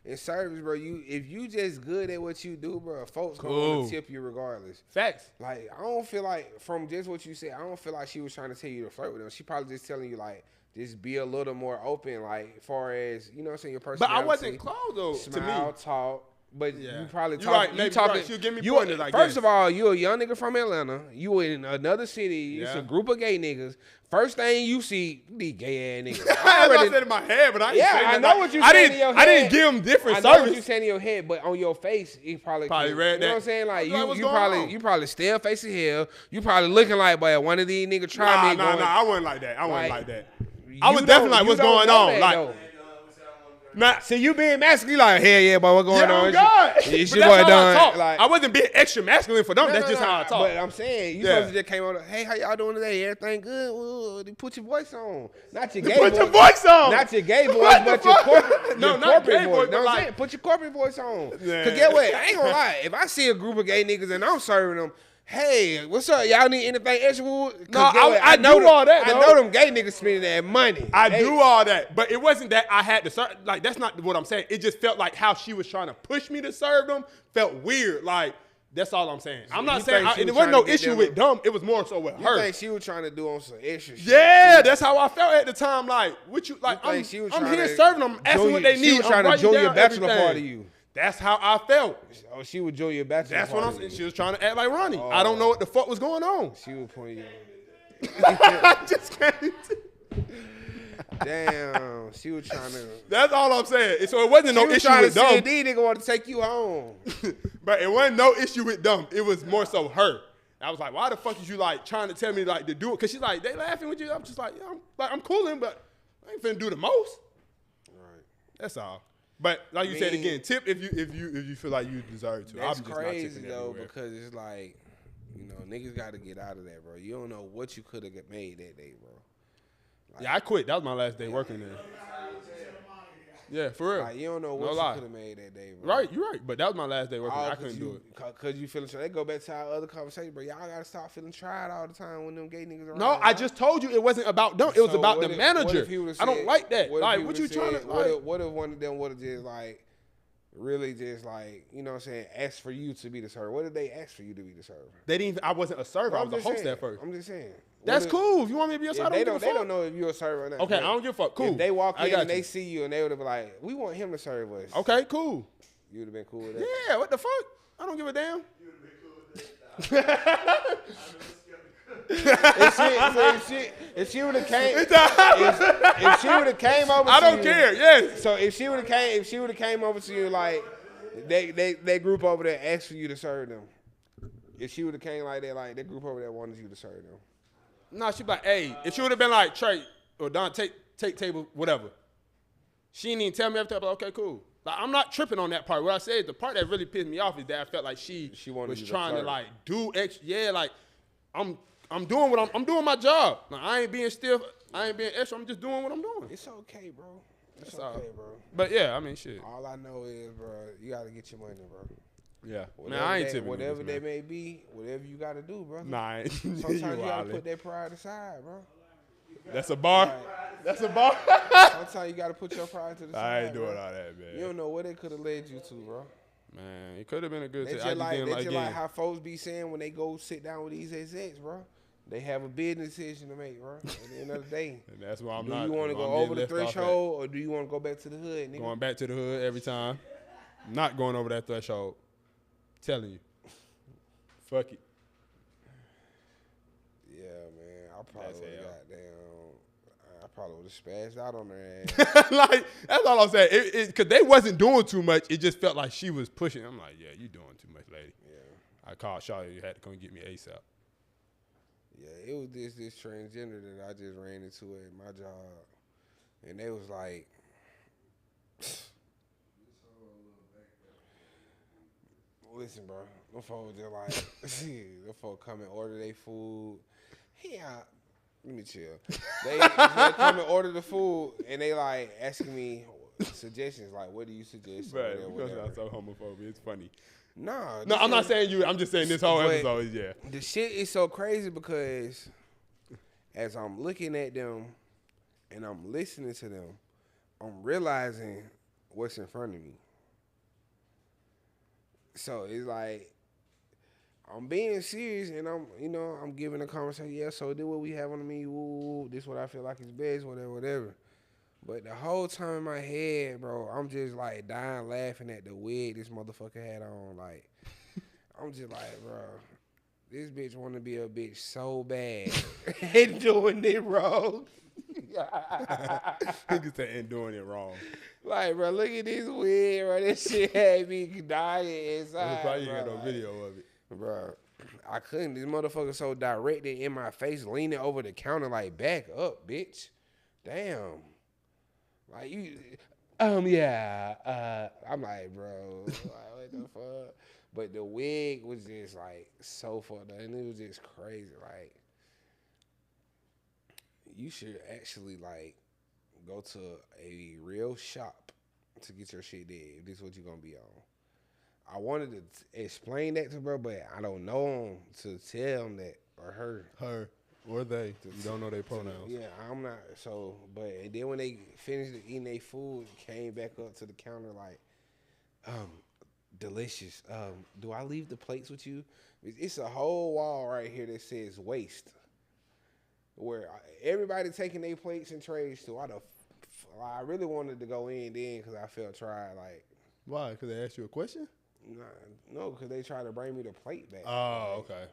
In service, bro, if you just good at what you do, bro, folks gonna want to tip you regardless. Facts. Like, I don't feel like, from just what you said, I don't feel like she was trying to tell you to flirt with them. She probably just telling you, like, just be a little more open, like, as far as, you know what I'm saying, your personality. But I wasn't close, though, to me. Smile, talk. But Yeah. you probably You talk. right, You maybe talking. right. She'll give me you, pointers, I first guess. of all, you a young nigga from Atlanta. You in another city. It's Yeah. a group of gay niggas. First thing you see, these gay ass niggas. That's what I said in my head, but I ain't saying I that. know what you I saying didn't, in your head. I didn't give them different I know what you service. saying in your head, but on your face, he probably Probably could- read You know that. what I'm saying? Like Like, what's you going probably on? you probably still facing hell. You probably looking like, boy, one of these niggas try me. Nah, going, I wasn't like that. I wasn't Like, like that. I was you definitely don't- like, you what's don't going know on? that, Like, though. nah, See, you being masculine, like, hell yeah, boy, what going yeah, on? oh God. It's But your that's boy how I done. talk. Like, I wasn't being extra masculine for them. That's just how I talk. But I'm saying, you Yeah. supposed to just came on, hey, how y'all doing today? Everything good? Ooh, put your voice on. Not your gay Put voice. your voice on. Not your gay voice, What the but your fuck? corporate, No, your not corporate gay voice. voice, Know but what I'm like- saying? Put your corporate voice on. Yeah. Because get what? I ain't gonna lie. If I see a group of gay niggas and I'm serving them, hey, what's up? Y'all need anything extra? No, I I do all that, I though. know them gay niggas spending that money. I They- do all that, but it wasn't that I had to serve. Like, that's not what I'm saying. It just felt like how she was trying to push me to serve them felt weird. Like, that's all I'm saying. I'm not you saying think she it was wasn't trying no to get issue them- with them. It was more so with You her. think she was trying to do on some extra shit? Yeah, that's how I felt at the time. Like, what you like? You think she was I'm trying here to serving them, asking what they She need. was I'm trying to writing join your down bachelor everything. party. You. That's how I felt. Oh, she would join your bachelor That's what party. I'm saying. She was trying to act like Ronnie. I don't know what the fuck was going on. She would point you. I just can't. Damn, she was trying to. That's all I'm saying. So it wasn't no She was issue trying to with see them. if these niggas want to take you home. But it wasn't no issue with them. It was more so her. I was like, why the fuck is you like trying to tell me like to do it? Cause she's like, they laughing with you. I'm just like, yeah, I'm cooling, but I ain't finna do the most. Right. That's all. But like you said mean, again, tip if you feel like you deserve to. That's I'm just crazy not tipping though, everywhere. because it's like, you know, niggas got to get out of that, bro. You don't know what you could have made that day, bro. Yeah, I quit. That was my last day working there. Yeah, for real. Like, you don't know No what lie. you could have made that day, bro. Right, you're right. But that was my last day working there. I couldn't do it. Cause you feeling. They go back to our other conversation, bro. Y'all gotta stop feeling tried all the time when them gay niggas around. No, I right? just told you it wasn't about them. It was So about what the if- manager. what if he would've I don't said- like that. if Like, he what you would've trying said- to What like? if, what if one of them would have just like, really just like, you know what I'm saying, asked for you to be the server? What did they ask for you to be the server? They didn't even, I wasn't a server. I I'm was a just host saying. at first. I'm just saying. That's cool. If you want me to be your server, They don't know if you're a server or not. Okay, I don't give a fuck. Cool. If they walk in and you. they see you and they would have been like, we want him to serve us. Okay, cool. You would have been cool with that. Yeah, what the fuck? I don't give a damn. You would have been cool with that. If she would have came, if she would have came over, I don't care. Yes. So if she would have came over to you like, they group over there asked for you to serve them. If she would have came like that, like that group over there wanted you to serve them. No, she be like, hey, if she would have been like, Trey or Don, take table, whatever. She didn't even tell me everything. I'm like, okay, cool. Like, I'm not tripping on that part. What I said, the part that really pissed me off is that I felt like she was trying to like do extra. Yeah, like I'm doing what I'm doing my job. Like, I ain't being stiff. I ain't being extra. I'm just doing what I'm doing. It's okay, bro. It's That's okay, all. bro. But yeah, I mean, shit. All I know is, bro, you gotta get your money, bro. Yeah. Whatever Man, I ain't tipping. whatever that may be, whatever you gotta do, bro. Nah, I ain't. Sometimes you gotta put that pride aside, bro. That's a bar. Right. That's a bar. Sometimes you gotta put your pride to the side. I ain't doing bro. all that, man. You don't know what it could have led you to, bro. Man, it could have been a good. That's I just like, didn't that's just again. like how folks be saying when they go sit down with these execs, bro. They have a business decision to make, bro. At the end of the day, And that's why I'm do not. you want to go over the threshold or do you want to go back to the hood, nigga? Going back to the hood every time. Not going over that threshold. Telling you. Fuck it. Yeah, man. I That's probably would have spazzed out on her ass. Like, that's all I'm saying. Because they wasn't doing too much. It just felt like she was pushing. I'm like, yeah, you doing too much, lady. Yeah. I called Shawty. You had to come get me ASAP. Yeah, it was this transgender that I just ran into at my job. And they was like, listen, bro. Them folks just like, them folks come and order their food. Let me chill. They come and order the food and they like asking me suggestions like, what do you suggest? Right, Whatever, because I'm so homophobic. It's funny. Nah. No, I'm not saying you. I'm just saying this whole episode is, yeah. The shit is so crazy because as I'm looking at them and I'm listening to them, I'm realizing what's in front of me. So it's like I'm being serious and I'm giving a conversation. Yeah, so this what we have on the menu. Ooh, this what I feel like is best, whatever. But the whole time in my head, bro, I'm just like dying laughing at the wig this motherfucker had on. Like, I'm just like, bro, this bitch want to be a bitch so bad and doing it wrong. Niggas say and doing it wrong. Like, bro, look at this wig, bro. This shit had me dying inside. Probably bro. ain't got no video of it. Bro, I couldn't. This motherfucker so directed in my face, leaning over the counter like, back up, bitch. Damn. Like, you, yeah. I'm like, bro, like, what the fuck? But the wig was just, like, so fucked up. And it was just crazy. Like, you should actually, like, go to a real shop to get your shit did if this is what you're going to be on. I wanted to explain that to her, but I don't know him to tell him that, or her. Her or they. You don't know their pronouns. Yeah, I'm not. So, but and then when they finished eating their food, came back up to the counter like, delicious. Do I leave the plates with you? It's a whole wall right here that says waste, where everybody taking their plates and trays to. I really wanted to go in then because I felt tried. Like, why? Because they asked you a question? No, because they tried to bring me the plate back. Oh, okay.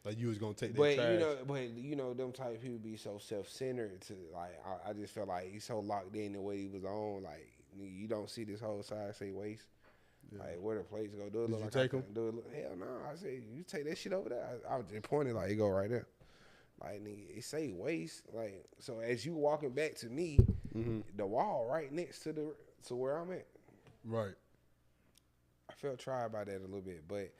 Like you was gonna take their trash. But them type of people be so self-centered. To like, I just felt like he's so locked in the way he was on. Like, you don't see this whole side say waste. Yeah. Like, where the plates go? Do it Did look you like take them? Do it look, hell no. I said you take that shit over there. I was just pointing like it go right there. Like, nigga, it say waste. Like, so as you walking back to me, the wall right next to where I'm at. Right. I felt tried by that a little bit, but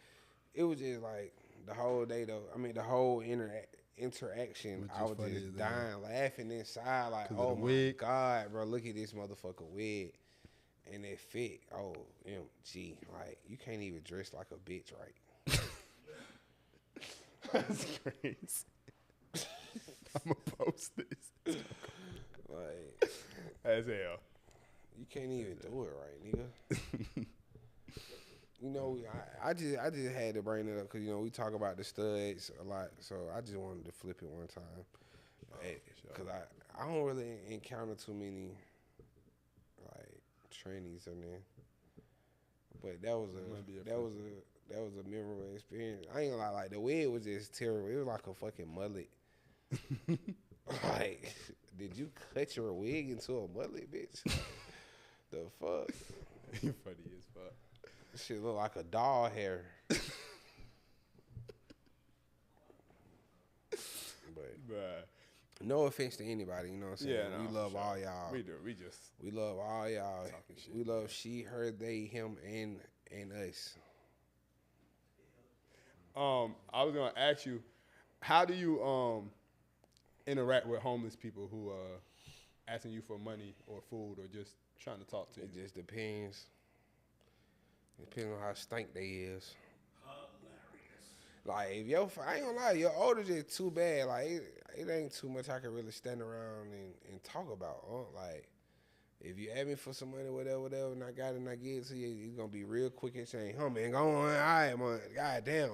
it was just like the whole day though. I mean, the whole interaction. I was just dying, laughing inside, like, oh my God, bro, look at this motherfucker wig, and it fit. Oh, MG, like you can't even dress like a bitch, right? That's crazy. I'm gonna post this. Like, as hell. You can't even do it right, nigga. you know, I just had to bring it up because, you know, we talk about the studs a lot. So I just wanted to flip it one time. Because I don't really encounter too many, like, trannies in there. But that was a memorable experience. I ain't gonna lie, like, the wig was just terrible. It was like a fucking mullet. Like, did you cut your wig into a mullet, bitch? The fuck? You funny as fuck. Shit look like a doll hair. But no offense to anybody, you know what I'm saying? Yeah, we love all y'all. We do. We love all y'all. Talking shit. We love she, her, they, him, and us. I was gonna ask you, how do you interact with homeless people who asking you for money or food or just trying to talk to you? It just depends. Depends on how stink they is. Like, if I ain't gonna lie, your older just too bad. Like, it ain't too much I can really stand around and talk about. Like, if you ask me for some money, whatever, and I got it and I get it to you, it's gonna be real quick and saying, "Huh, man, go on, all right, man, goddamn."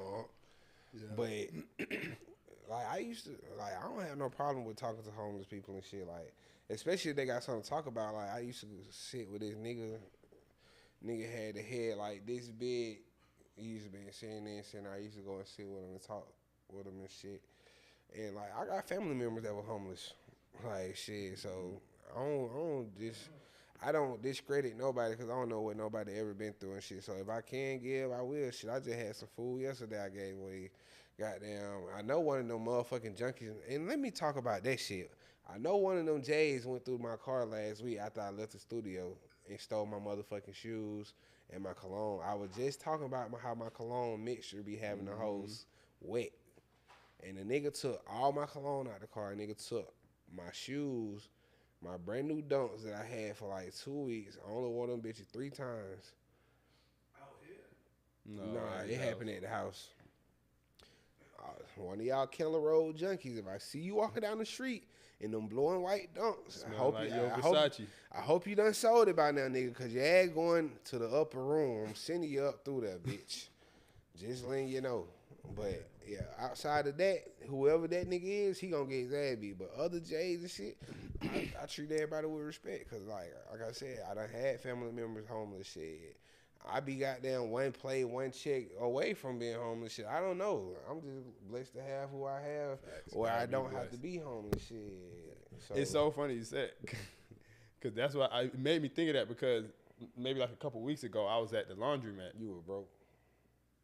Yeah. But like, I used to, like, I don't have no problem with talking to homeless people and shit. Like, especially if they got something to talk about. Like, I used to sit with this nigga. Nigga had the head like this big. He used to be saying this, and I used to go and sit with him and talk with him and shit. And like, I got family members that were homeless, like shit. So I don't discredit nobody because I don't know what nobody ever been through and shit. So if I can give, I will. Shit, I just had some food yesterday. I gave away. Goddamn, I know one of them motherfucking junkies. And let me talk about that shit. I know one of them J's went through my car last week after I left the studio and stole my motherfucking shoes and my cologne. I was just talking about how my cologne mixture be having the hose wet. And the nigga took all my cologne out the car. The nigga took my shoes, my brand new dunks that I had for like 2 weeks. I only wore them bitches 3 times. Out here? Nah, it happened at the house. One of y'all Keller Road junkies, if I see you walking down the street in them blue and white dunks, I hope you done sold it by now, nigga, because your ass going to the upper room. I'm sending you up through there, bitch. Just letting you know. But, yeah, outside of that, whoever that nigga is, he gonna get his ass beat. But other J's and shit, I treat everybody with respect because, like I said, I done had family members homeless shit. I be goddamn one play, one check away from being homeless shit. I don't know. I'm just blessed to have who I have, or I don't have to be homeless shit. So. It's so funny you said, because that's what it made me think of that. Because maybe like a couple weeks ago, I was at the laundromat. You were broke?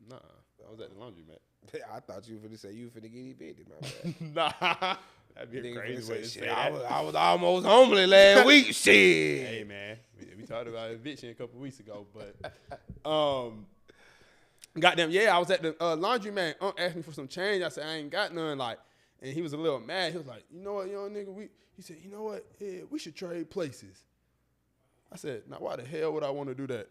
Nah, I was at the laundromat. I thought you were finna say you finna get evicted, my bad. Nah. That'd be a crazy way to say that. I was almost homeless last week. Shit. Hey, man. We talked about eviction a couple weeks ago, but goddamn, yeah, I was at the laundromat. Asked me for some change. I said, I ain't got none. Like, and he was a little mad. He was like, you know what, young nigga? He said, you know what? Yeah, we should trade places. I said, now why the hell would I want to do that?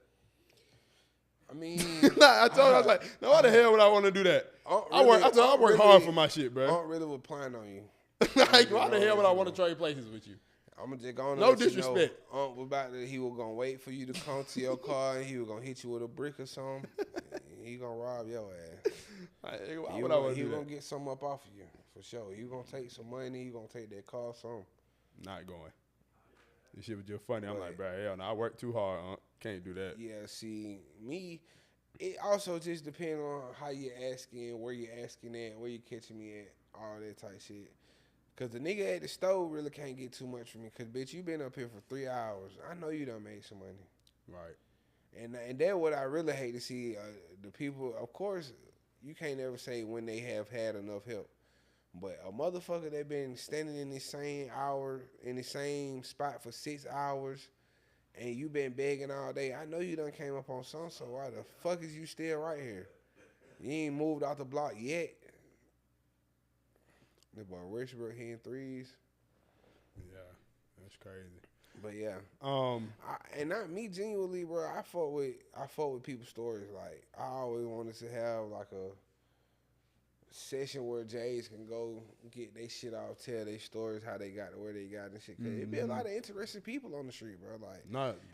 I mean, I told him, I was like, now why the hell would I want to do that? I work hard for my shit, bro. I don't really was planning on you. Like, why the hell would I want to trade places with you? I'm gonna just go on. No disrespect. He was gonna wait for you to come to your car, and he was gonna hit you with a brick or something. He gonna rob your ass. Why would I want to do that? He gonna get something up off of you for sure. You gonna take some money. You gonna take that car, something. Not going. This shit was just funny. I'm like, bro, hell no, I work too hard. Can't do that. Yeah, see, me. It also just depends on how you're asking, where you're asking at, where you catching me at, all that type shit. Cause the nigga at the stove really can't get too much from me. Cause bitch, you been up here for 3 hours. I know you done made some money. Right. And that's what I really hate to see. The people, of course, you can't ever say when they have had enough help. But a motherfucker that been standing in the same hour, in the same spot for 6 hours, and you been begging all day, I know you done came up on something, so why the fuck is you still right here? You ain't moved out the block yet. The boy Richbrook hitting threes. Yeah, that's crazy. But yeah, and not me genuinely, bro. I fought with people's stories. Like I always wanted to have like a session where Jays can go get their shit off, tell their stories, how they got to where they got and shit. Cause it be a lot of interesting people on the street, bro. Like,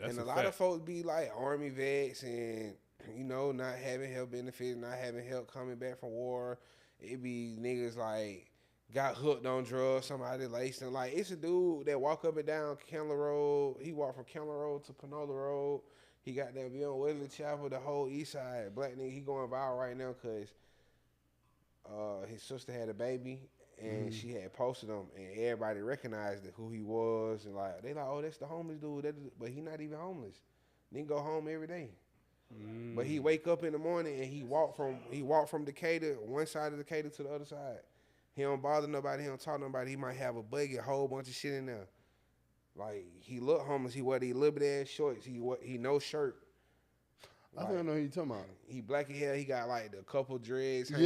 that's a lot of folks be like Army vets and you know, not having health benefits, not having help coming back from war. It be niggas like got hooked on drugs, somebody laced him. Like, it's a dude that walk up and down Candler Road. He walked from Candler Road to Panola Road. He got that be on Wesley Chapel, the whole east side. Black nigga, he going viral right now because his sister had a baby and she had posted him and everybody recognized who he was. And like, they like, oh, that's the homeless dude. But he not even homeless. Nigga go home every day. But he wake up in the morning and he walk from Decatur, one side of Decatur to the other side. He don't bother nobody. He don't talk to nobody. He might have a buggy, a whole bunch of shit in there. Like, he look homeless. He wear these little bit ass shorts. He no shirt. I think I know who you talking about. He black in hair. He got like a couple dreads. Yeah.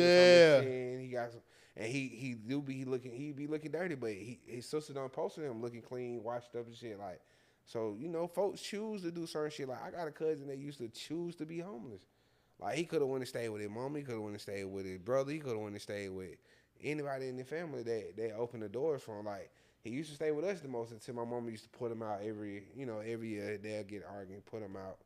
From his chin. He got some, and he be looking dirty, but his sister done posted him looking clean, washed up and shit. Like, so you know, folks choose to do certain shit. Like, I got a cousin that used to choose to be homeless. Like, he could have went and stayed with his mom. He could have went and stayed with his brother. He could have went and stayed with anybody in the family that opened the doors for him. Like, he used to stay with us the most until my mama used to put him out every year. They'll get arguing, put him out,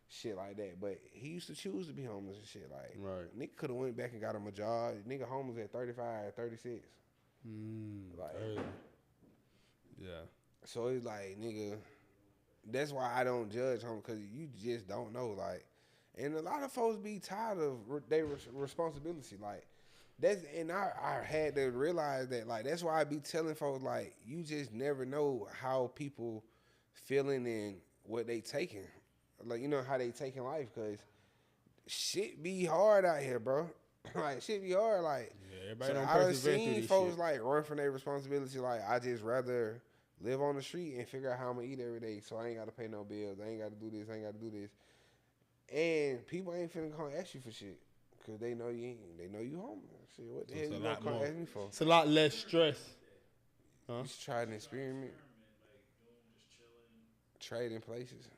shit like that. But he used to choose to be homeless and shit. Like, Right. Nigga could have went back and got him a job. Nigga homeless at 35, 36. Like, Yeah. so it's like, nigga, that's why I don't judge home, because you just don't know. Like, and a lot of folks be tired of their responsibility. Like, I had to realize that. Like, that's why I be telling folks, like, you just never know how people feeling and what they taking. Like, you know, how they taking life, because shit be hard out here, bro. Like, shit be hard. Like, Yeah, everybody so don't I done persevere through seen this folks shit. like run from their responsibility. Like, I just rather live on the street and figure out how I'm gonna eat every day, so I ain't gotta pay no bills. I ain't gotta do this. I ain't gotta do this. And people ain't finna come ask you for shit, cause they know you ain't. They know you homeless. Shit, what the hell you gonna come ask me for? It's a lot less stress. Huh? You just try an experiment. Trading places.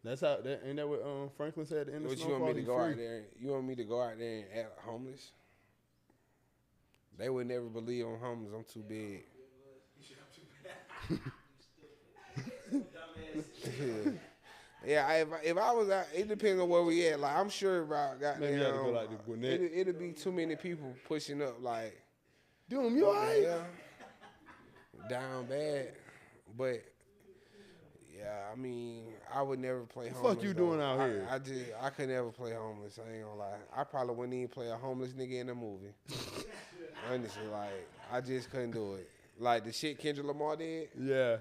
That's how. Ain't that what Franklin said in the What you Snowfall? want me to He go free. out there? You want me to go out there and act homeless? They would never believe I'm homeless. I'm too big. Yeah, if I was out, it depends on where we at. Like, I'm sure about Maybe you had to go goddamn. like the Gwinnett. It'll be too many people pushing up. Like, Doom, you alright? yeah, down bad. But yeah, I mean, I would never play homeless. Fuck you though. doing out here? I could never play homeless. I ain't gonna lie. I probably wouldn't even play a homeless nigga in a movie. Honestly, like, I just couldn't do it. Like the shit Kendrick Lamar did. Yeah.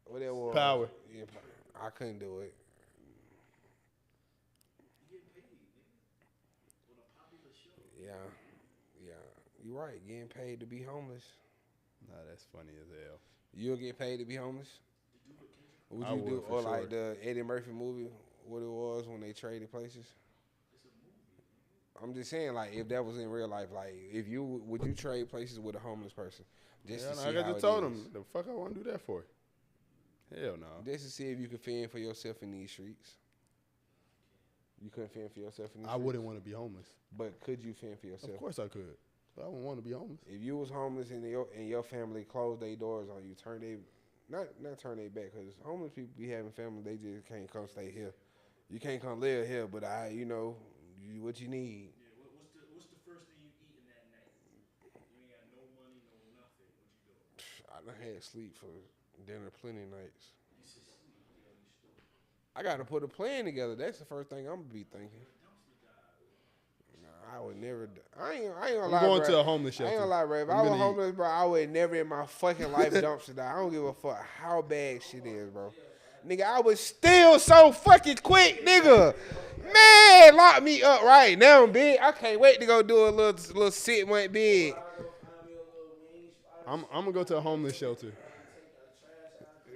What that was? Power. Yeah, I couldn't do it. Yeah. You right. Getting paid to be homeless. Nah, that's funny as hell. You'll get paid to be homeless. Would I you do would, for or like sure. the Eddie Murphy movie? What it was when they traded places? I'm just saying, like, if that was in real life, like, would you trade places with a homeless person just to see I how just it told is? him the fuck I want to do that for. Hell no. Just to see if you could fend for yourself in these streets. You couldn't fend for yourself in these I streets? wouldn't want to be homeless. But could you fend for yourself? Of course I could. But I wouldn't want to be homeless. If you was homeless and your family closed their doors on you, not turn their back, because homeless people be having family, they just can't come stay here. You can't come live here, but what you need. Yeah, what's the first thing you eating that night? You ain't got no money, no nothing. What you doing? I done had sleep for dinner plenty of nights. You said sleep. Yeah, you stupid. I got to put a plan together. That's the first thing I'm going to be thinking. Nah, I would never. I ain't gonna lie, I'm going bro. to a homeless I ain't shelter. gonna lie, bro. If I'm I was gonna eat. homeless, bro, I would never in my fucking life dumpster dive. I don't give a fuck how bad shit is, bro. Nigga, I would steal so fucking quick, nigga. Man, lock me up right now, big. I can't wait to go do a little sit one big. I'm gonna go to a homeless shelter.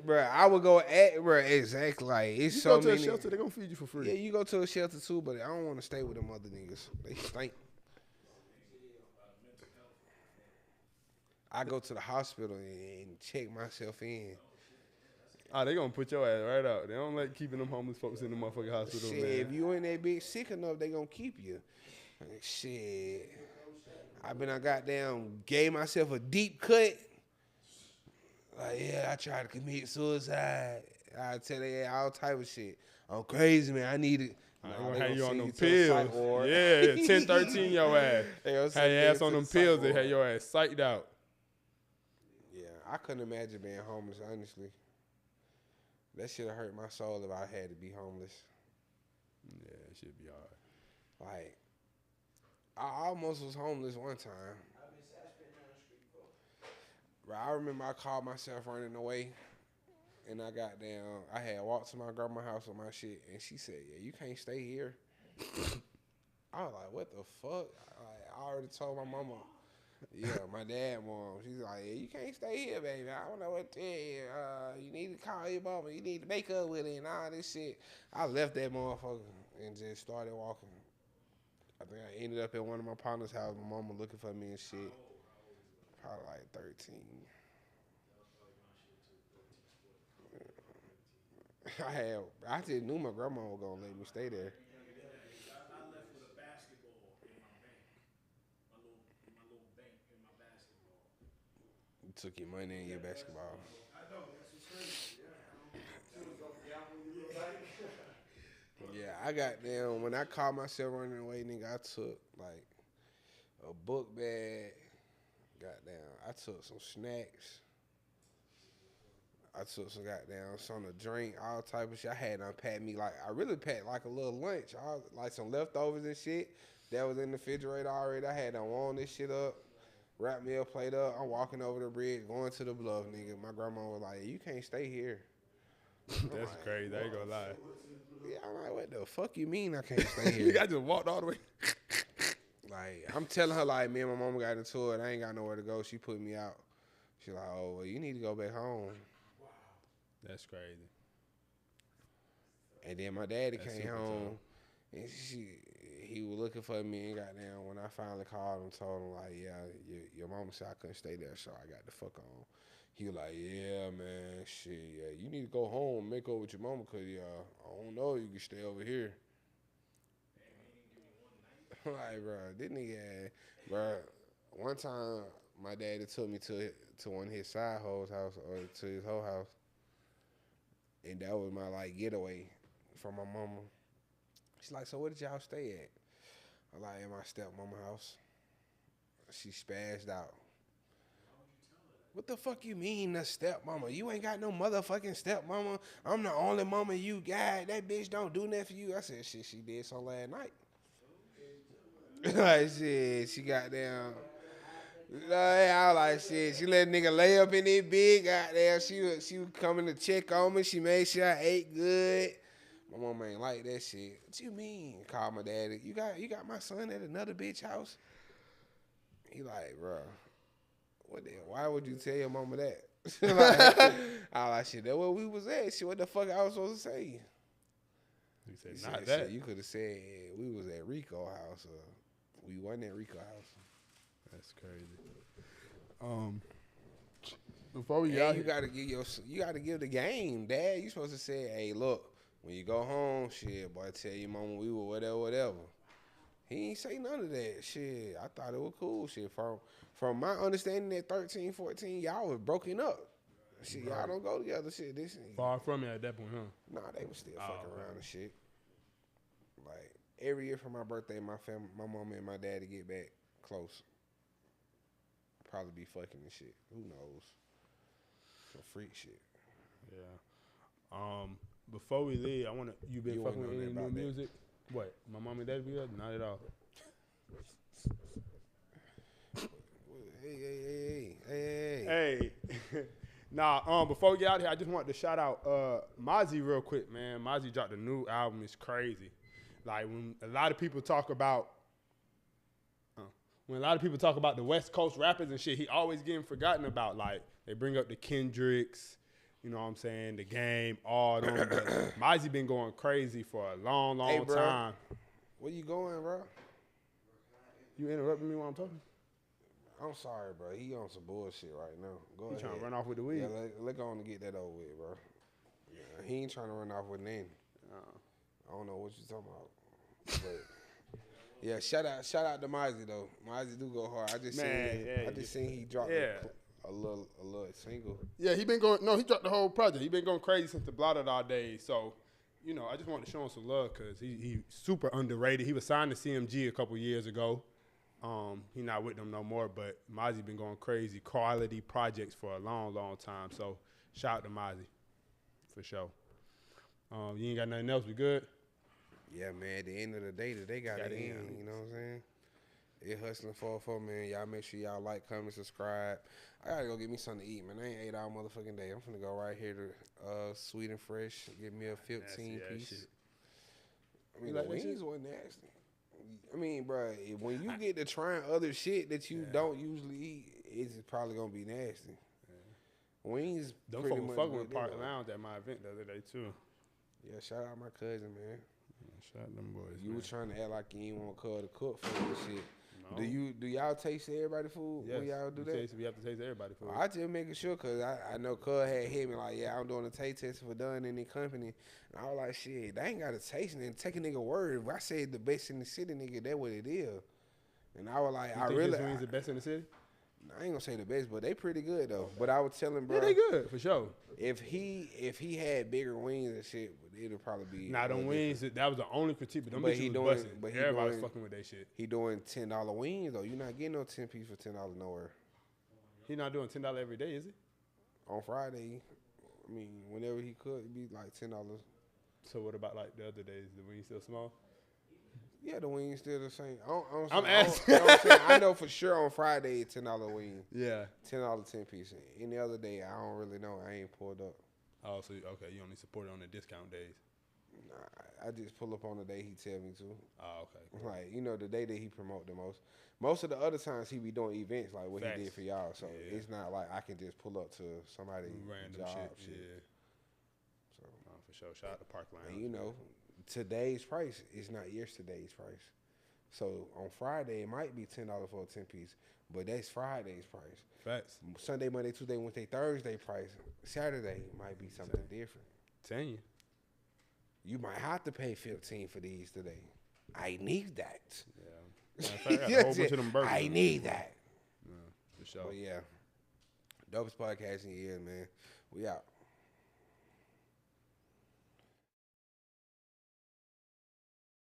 Bro, I would go bro, exactly. Like, it's You so go to many. a shelter, they're gonna feed you for free. Yeah, you go to a shelter too, but I don't want to stay with them other niggas. They stink. I go to the hospital and check myself in. They gonna put your ass right out. They don't like keeping them homeless folks in the motherfucking hospital, Shit, man. if you in that bitch sick enough, they gonna keep you. Shit. I goddamn gave myself a deep cut. Like, yeah, I tried to commit suicide. I tell they all type of shit. I'm crazy, man. I need it. They Nah, gonna they have gonna you on send them to the psych pills. ward. Yeah, 10, 13 your ass. They gonna Had send your me ass to on the them psych pills, they ward. had your ass psyched out. Yeah, I couldn't imagine being homeless, honestly. That should have hurt my soul if I had to be homeless. Yeah, it should be hard. Like, I almost was homeless one time. Bro, I remember I called myself running away, and I got down. I had walked to my grandma's house with my shit, and she said, "Yeah, you can't stay here." I was like, "What the fuck?" I already told my mama. Yeah, my dad, mom. She's like, "Yeah, you can't stay here, baby. I don't know what to tell you. You need to call your mama. You need to make up with it and all this shit." I left that motherfucker and just started walking. I think I ended up at one of my partner's house. My mama looking for me and shit. Probably like 13. I just knew my grandma was gonna let me stay there. I left with a basketball in my bank. My little bank in my basketball. You took your money and your basketball. I know, that's what's crazy. Yeah, I got down when I caught myself running away, nigga. I took like a book bag. Got down. I took some snacks. I took some goddamn something to drink, all type of shit. I had unpacked me like I really packed like a little lunch, like some leftovers and shit that was in the refrigerator already. I had done warm this shit up, wrap me a plate up. I'm walking over the bridge, going to the bluff, nigga. My grandma was like, "You can't stay here." That's like, crazy. I ain't gonna lie. Yeah, I'm like, "What the fuck you mean I can't stay here?" I just walked all the way. Like, I'm telling her, like, me and my mama got into it. I ain't got nowhere to go. She put me out. She like, "Oh, well, you need to go back home." That's crazy. And then my daddy That's came super home, and he was looking for me and got down. When I finally called him, told him, like, "Yeah, your mama said I couldn't stay there, so I got the fuck on." He was like, "Yeah, man, shit, yeah, you need to go home, make up with your mama, cause I don't know, you can stay over here." Like, bro, this nigga, bro. One time, my daddy took me to one of his side hoes house or to his whole house, and that was my like getaway from my mama. She's like, "So where did y'all stay at?" I'm like, "In my stepmama house." She spazzed out. "What the fuck you mean, the stepmama? You ain't got no motherfucking stepmama. I'm the only mama you got. That bitch don't do nothing for you." I said, "Shit, she did so last night." Like, shit, she got down. I was like, shit, she let a nigga lay up in it big. Goddamn, she was coming to check on me. She made sure I ate good. My mama ain't like that shit. "What you mean?" Called my daddy. You got my son at another bitch house?" He like, "Bro, what the hell? Why would you tell your mama that?" Like, I was like, "Shit, that's where we was at. Shit, what the fuck I was supposed to say?" He said, He "Not said, that." "Shit, you could have said we was at Rico house or we wasn't at Rico house." That's crazy. Before we And got you here, gotta give the game, Dad. You supposed to say, "Hey, look, when you go home, shit, boy, tell your mama we were whatever." He ain't say none of that shit. I thought it was cool shit. From my understanding at 13, 14, y'all was broken up. Shit, y'all don't go together. Shit, this ain't. far from it at that point, huh? Nah, they was still fucking around and shit. Like every year for my birthday, my mama and my daddy get back close. Probably be fucking and shit. Who knows? Some freak shit. Yeah. Before we leave, you been You fucking wanna with know any that new about that? music? What? My mom and dad be there? Not at all. Hey. Nah, before we get out of here, I just wanted to shout out Mozzie real quick, man. Mozzie dropped a new album. It's crazy. Like when a lot of people talk about the West Coast rappers and shit, he always getting forgotten about. Like they bring up the Kendricks, you know what I'm saying, the Game, all them. But Mozzie been going crazy for a long bro. time. Where you going, bro? You interrupting me while I'm talking? I'm sorry, bro. He on some bullshit right now. Go ahead. He trying to run off with the weed. Yeah, let go on and get that over with, bro. Yeah, he ain't trying to run off with nothing. I don't know what you talking about. But yeah, shout out to Mozzie though. Mozzie do go hard. I just seen he dropped a little single. Yeah, he dropped the whole project. He been going crazy since the Blotted All days. So you know, I just wanted to show him some love because he super underrated. He was signed to CMG a couple years ago. He not with them no more, but Mozzie been going crazy. Quality projects for a long, long time. So shout out to Mozzie for sure. You ain't got nothing else? We good? Yeah, man. At the end of the day, they got it in. You know what I'm saying? EarHustlin404, man. Y'all make sure y'all like, comment, subscribe. I gotta go get me something to eat, man. I ain't 8 hour motherfucking day. I'm finna go right here to Sweet and Fresh. Get me a 15 piece. Shit. I mean, You the like that wings were nasty. I mean, bro, when you get to trying other shit that you don't usually eat, it's probably gonna be nasty. Yeah. Wings. Don't pretty much fucking good with Park anyway. Lounge at my event the other day too. Yeah, shout out my cousin, man. Shout out them boys. You man. was trying to act like you ain't want Cub to cook food and shit. No. Do y'all taste everybody food Yes, when y'all do that? We have to taste everybody food. I just making sure because I know Cub had hit me like, yeah, I'm doing a taste test for done in the company. And I was like, shit, they ain't got a taste and take a nigga word. If I said the best in the city, nigga, that what it is. And I was like, you think his wings the best in the city? I ain't gonna say the best, but they pretty good though. But I was telling bro, Yeah, they good for sure. if he had bigger wings and shit, it'd probably be. Nah, them wings. That was the only critique, but them But bitches he was doing- busting. but he Everybody was doing- fucking with that shit. He doing $10 wings though. You not getting no 10 piece for $10 nowhere. He not doing $10 every day, is he? On Friday, I mean, whenever he could, it'd be like $10. So what about like the other days? The wings still small? Yeah, the wings still the same. I'm asking. I know for sure on Friday it's $10 wing, Yeah. $10 10 piece. Any other day, I don't really know. I ain't pulled up. Oh, so okay, you only support it on the discount days. Nah, I just pull up on the day he tell me to. Oh, okay. Cool. Like, you know, the day that he promote the most. Most of the other times he be doing events like what Facts. he did for y'all. So Yeah. it's not like I can just pull up to somebody's Random job. shit. Yeah. So, For sure. Shout out to Park Lounge. and you know, today's price is not yesterday's price. So on Friday it might be $10 for a 10 piece, but that's Friday's price. Facts. Sunday, Monday, Tuesday, Wednesday, Thursday price. Saturday might be something different. Telling you. You might have to pay $15 for these today. I need that. Yeah. Matter of fact, I got a whole bunch of them burgers. I need that. For sure. But yeah, dopest podcast in years, man. We out.